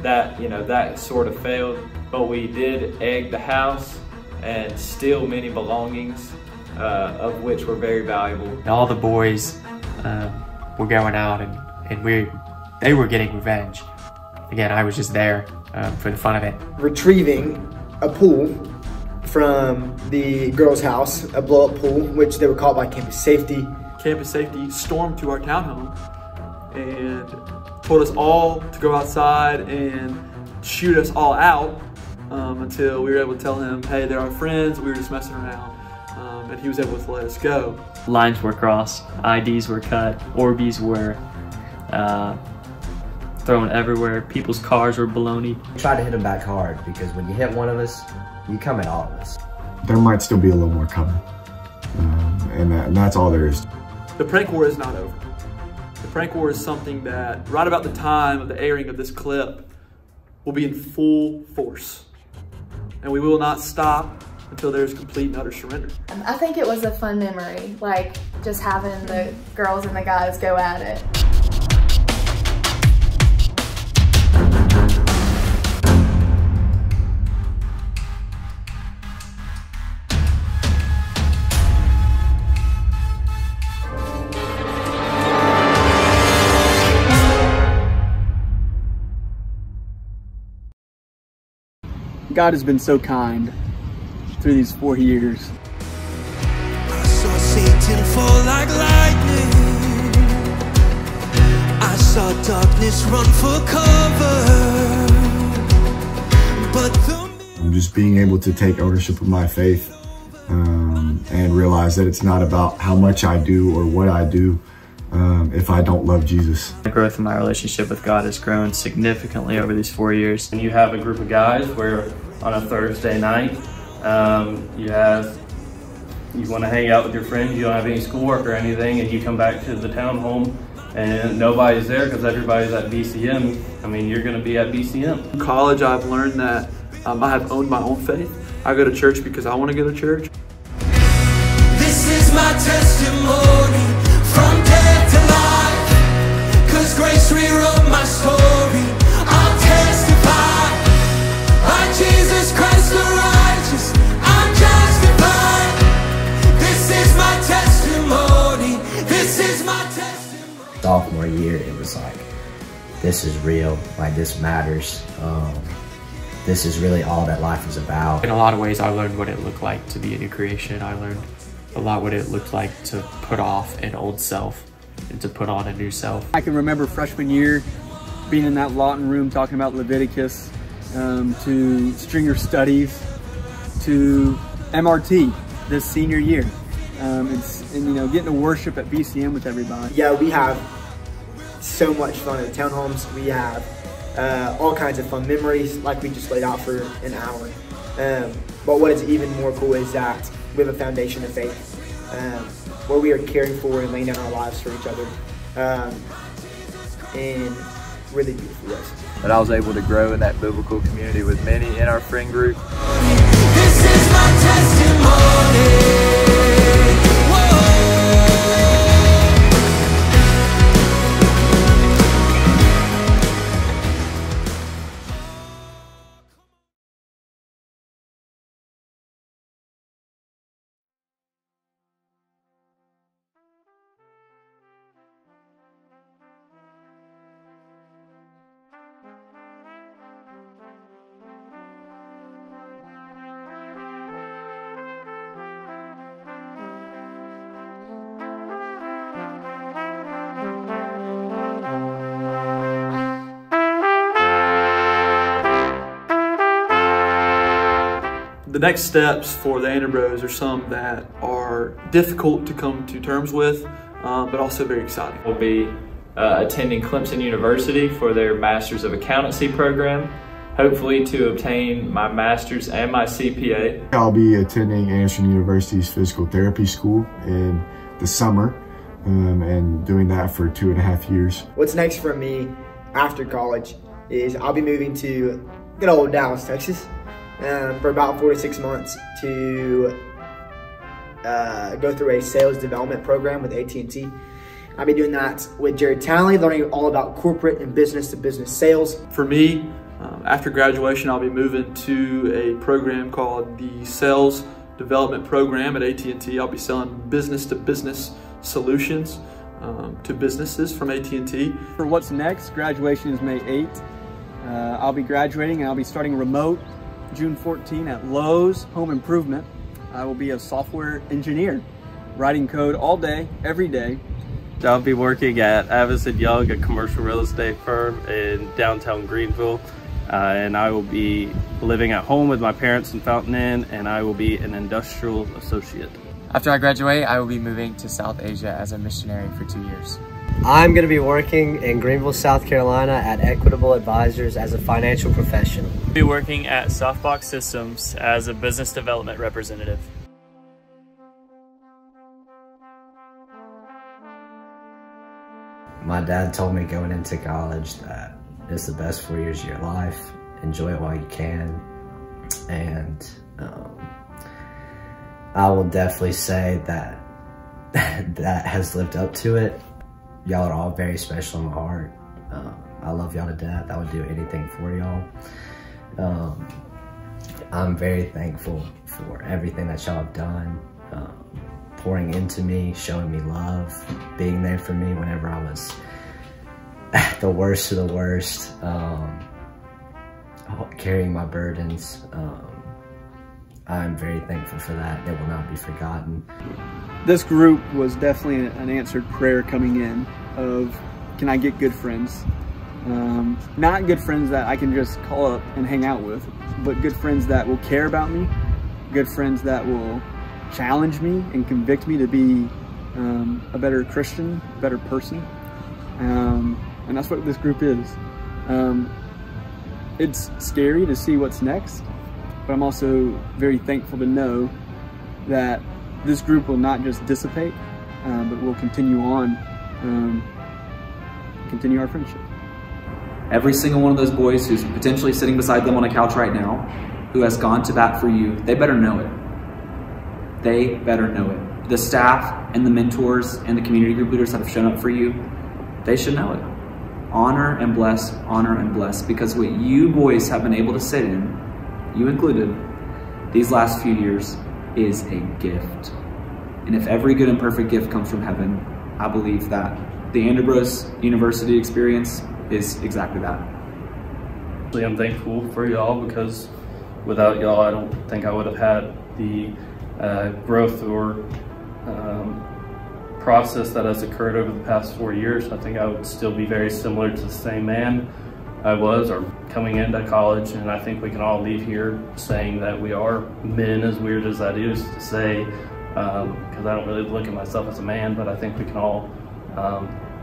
That, that sort of failed. but we did egg the house and steal many belongings, of which were very valuable. All the boys were going out and they were getting revenge. Again, I was just there for the fun of it. Retrieving a pool from the girls' house, a blow-up pool, which they were called by campus safety. Campus safety stormed to our townhome and told us all to go outside and shoot us all out until we were able to tell him, hey, they're our friends, we were just messing around. And he was able to let us go. Lines were crossed, IDs were cut, Orbeez were thrown everywhere, people's cars were baloney. We tried to hit them back hard because when you hit one of us, you come at all of us. There might still be a little more coming, and that's all there is. The prank war is not over. The prank war is something that, right about the time of the airing of this clip, will be in full force. And we will not stop until there is complete and utter surrender. I think it was a fun memory, like just having the girls and the guys go at it. God has been so kind through these 4 years. I saw Satan fall like lightning. I saw darkness run for cover. But I'm just being able to take ownership of my faith and realize that it's not about how much I do or what I do if I don't love Jesus. The growth in my relationship with God has grown significantly over these 4 years. And you have a group of guys where on a Thursday night, you want to hang out with your friends, you don't have any schoolwork or anything, and you come back to the townhome and nobody's there because everybody's at BCM. I mean, you're going to be at BCM. In college, I've learned that I have owned my own faith. I go to church because I want to go to church. this is my testimony from death to life. 'Cause grace rewrote my story. I'll testify by Jesus Christ the righteous. I'm justified. This is my testimony. This is my testimony. Sophomore year, it was like, this is real, like this matters. This is really all that life is about. In a lot of ways, I learned what it looked like to be a new creation. I learned a lot what it looked like to put off an old self and to put on a new self. I can remember freshman year being in that Lawton room talking about Leviticus, to Stringer Studies, to MRT this senior year, and you know, getting to worship at BCM with everybody. Yeah, we have so much fun at the townhomes. We have all kinds of fun memories like we just laid out for an hour. But what is even more cool is that we have a foundation of faith where we are caring for and laying down our lives for each other in really beautiful ways. That I was able to grow in that biblical community with many in our friend group. This is my testimony. The next steps for the Anderbros are some that are difficult to come to terms with, but also very exciting. We'll be attending Clemson University for their Masters of Accountancy program, hopefully to obtain my master's and my CPA. I'll be attending Anderson University's physical therapy school in the summer and doing that for 2.5 years. What's next for me after college is I'll be moving to good old Dallas, Texas for about 4 to 6 months to go through a sales development program with AT&T. I'll be doing that with Jared Townley, learning all about corporate and business-to-business sales. For me, After graduation, I'll be moving to a program called the Sales Development Program at AT&T. I'll be selling business-to-business solutions to businesses from AT&T. For what's next, graduation is May 8th. I'll be graduating and I'll be starting remote June 14 at Lowe's Home Improvement. I will be a software engineer, writing code all day, every day. I'll be working at Ebass Leaving, a commercial real estate firm in downtown Greenville. And I will be living at home with my parents in Fountain Inn, and I will be an industrial associate. After I graduate, I will be moving to South Asia as a missionary for 2 years. I'm going to be working in Greenville, South Carolina at Equitable Advisors as a financial professional. I'll be working at Softbox Systems as a business development representative. My dad told me going into college that it's the best 4 years of your life. Enjoy it while you can. And I will definitely say that that has lived up to it. Y'all are all very special in my heart. I love y'all to death. I would do anything for y'all. I'm very thankful for everything that y'all have done. Pouring into me, showing me love, being there for me whenever I was the worst of the worst, carrying my burdens. I'm very thankful for that. It will not be forgotten. This group was definitely an answered prayer coming in of, can I get good friends? Not good friends that I can just call up and hang out with, but good friends that will care about me, good friends that will challenge me and convict me to be a better Christian, a better person. And that's what this group is. It's scary to see what's next, but I'm also very thankful to know that this group will not just dissipate, but will continue on, continue our friendship. Every single one of those boys who's potentially sitting beside them on a couch right now, who has gone to bat for you, they better know it. They better know it. The staff and the mentors and the community group leaders that have shown up for you, they should know it. Honor and bless, because what you boys have been able to sit in, you included, these last few years is a gift. And if every good and perfect gift comes from heaven, I believe that the Anderbros University experience is exactly that. I'm thankful for y'all, because without y'all, I don't think I would have had the growth or process that has occurred over the past 4 years. I think I would still be very similar to the same man I was, or coming into college, and I think we can all leave here saying that we are men, as weird as that is to say, because I don't really look at myself as a man, but I think we can all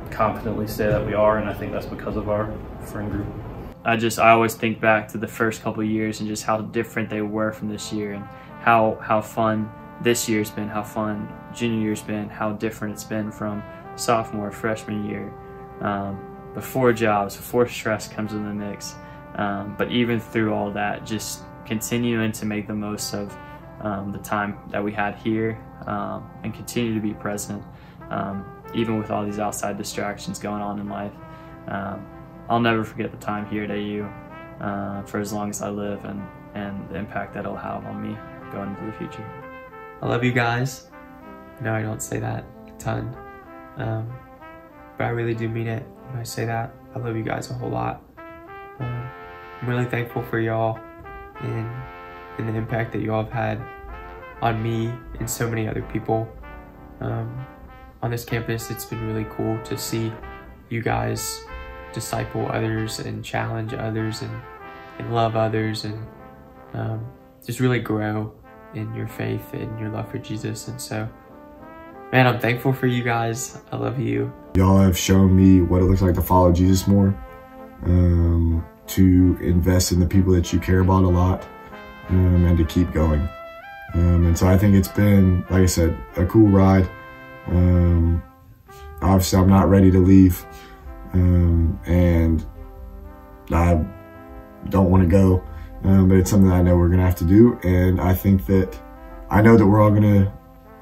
confidently say that we are, and I think that's because of our friend group. I always think back to the first couple of years and just how different they were from this year, and how fun this year's been, how fun junior year's been, how different it's been from sophomore, freshman year, before jobs, before stress comes in the mix. But even through all that, just continuing to make the most of the time that we had here, and continue to be present, even with all these outside distractions going on in life. I'll never forget the time here at AU for as long as I live, and the impact that it'll have on me going into the future. I love you guys. No, I don't say that a ton, but I really do mean it when I say that. I love you guys a whole lot. I'm really thankful for y'all and the impact that y'all have had on me and so many other people. On this campus, it's been really cool to see you guys disciple others and challenge others and love others, and just really grow in your faith and your love for Jesus. And so, man, I'm thankful for you guys. I love you. Y'all have shown me what it looks like to follow Jesus more, to invest in the people that you care about a lot, and to keep going. And so I think it's been, like I said, a cool ride. Obviously, I'm not ready to leave, and I don't want to go, but it's something that I know we're going to have to do. And I think that I know that we're all going to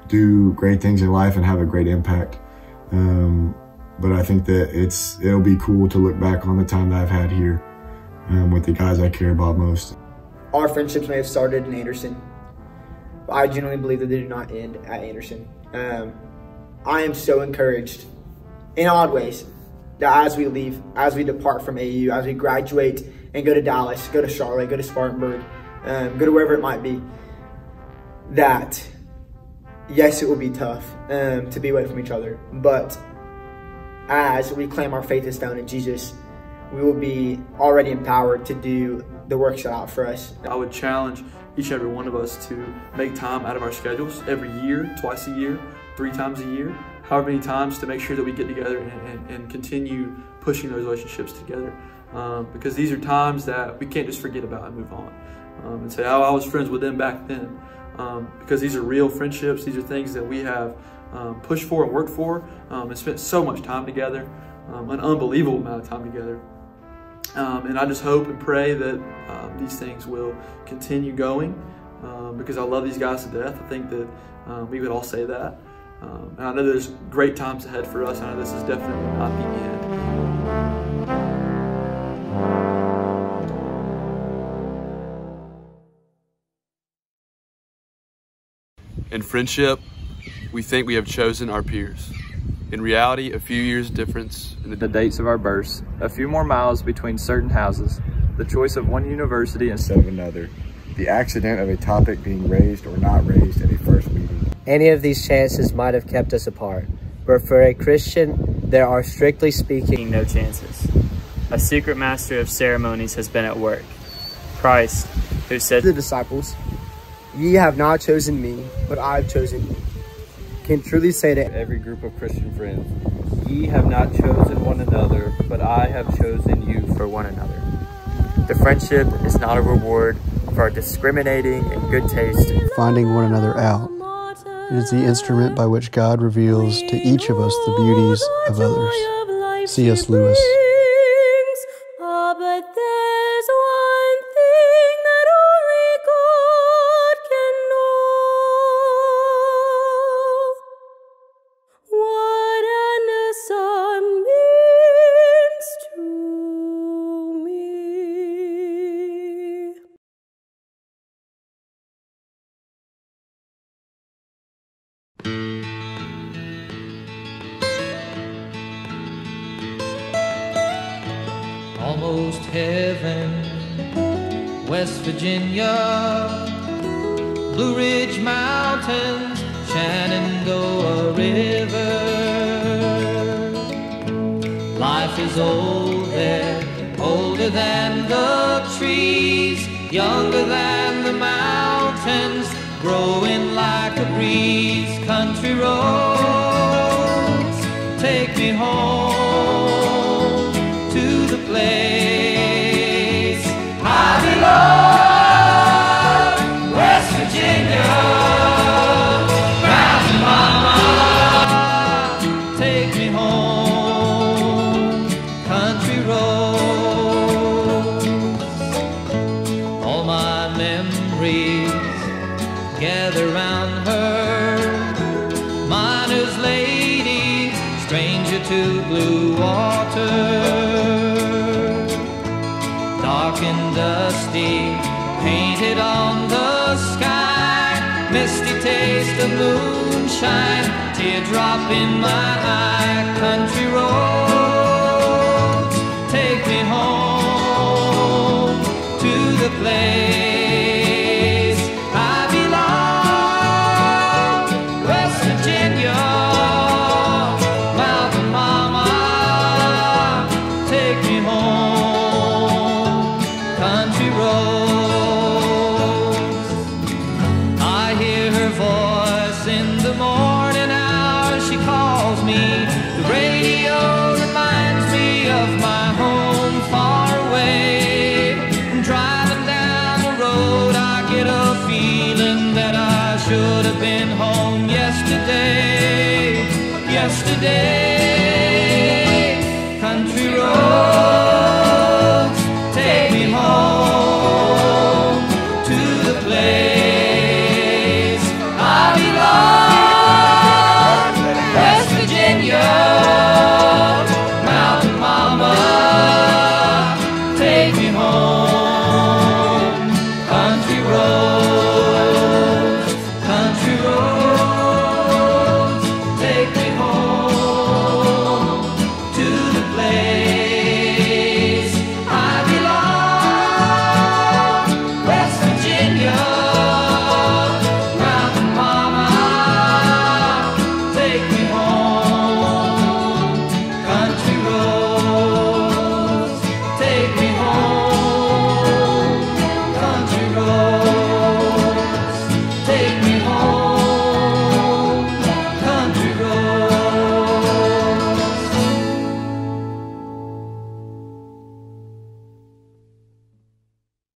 do great things in life and have a great impact. But I think that it'll be cool to look back on the time that I've had here with the guys I care about most. Our friendships may have started in Anderson, but I genuinely believe that they do not end at Anderson. I am so encouraged in odd ways that as we leave, as we depart from AU, as we graduate and go to Dallas, go to Charlotte, go to Spartanburg, go to wherever it might be, that yes, it will be tough to be away from each other, but as we claim our faith is found in Jesus, we will be already empowered to do the work set out for us. I would challenge each and every one of us to make time out of our schedules every year, twice a year, 3 times a year, however many times, to make sure that we get together and continue pushing those relationships together. Because these are times that we can't just forget about and move on and say, oh, I was friends with them back then. Because these are real friendships. These are things that we have pushed for and worked for and spent so much time together, an unbelievable amount of time together. And I just hope and pray that these things will continue going because I love these guys to death. I think that we would all say that. And I know there's great times ahead for us. I know this is definitely not the end. In friendship, we think we have chosen our peers. In reality, a few years difference in the dates of our births, a few more miles between certain houses, the choice of one university instead of another, the accident of a topic being raised or not raised at a first meeting. Any of these chances might have kept us apart, but for a Christian, there are strictly speaking no chances. A secret master of ceremonies has been at work. Christ, who said to the disciples, "Ye have not chosen me, but I have chosen you," can truly say to every group of Christian friends, ye have not chosen one another, but I have chosen you for one another. The friendship is not a reward for our discriminating and good taste. Finding one another out. It is the instrument by which God reveals to each of us the beauties of others. C.S. Lewis. Almost heaven, West Virginia, Blue Ridge Mountains, Shenandoah River. Life is old there, older than the trees, younger than the mountains, growing like a breeze. Country roads, take me home to the place I belong, West Virginia, Mountain Mama, take me home, country roads. All my memories gather round her, miner's lady, stranger to blue water. Dark and dusty, painted on the sky, misty taste of moonshine, teardrop in my eye. Country roads, take me home to the place I belong, West Virginia, Mountain Mama, take me home, country roads. I hear her voice in the morning hours, she calls me. The radio reminds me of my home far away. Driving down the road, I get a feeling that I should have been home yesterday, yesterday.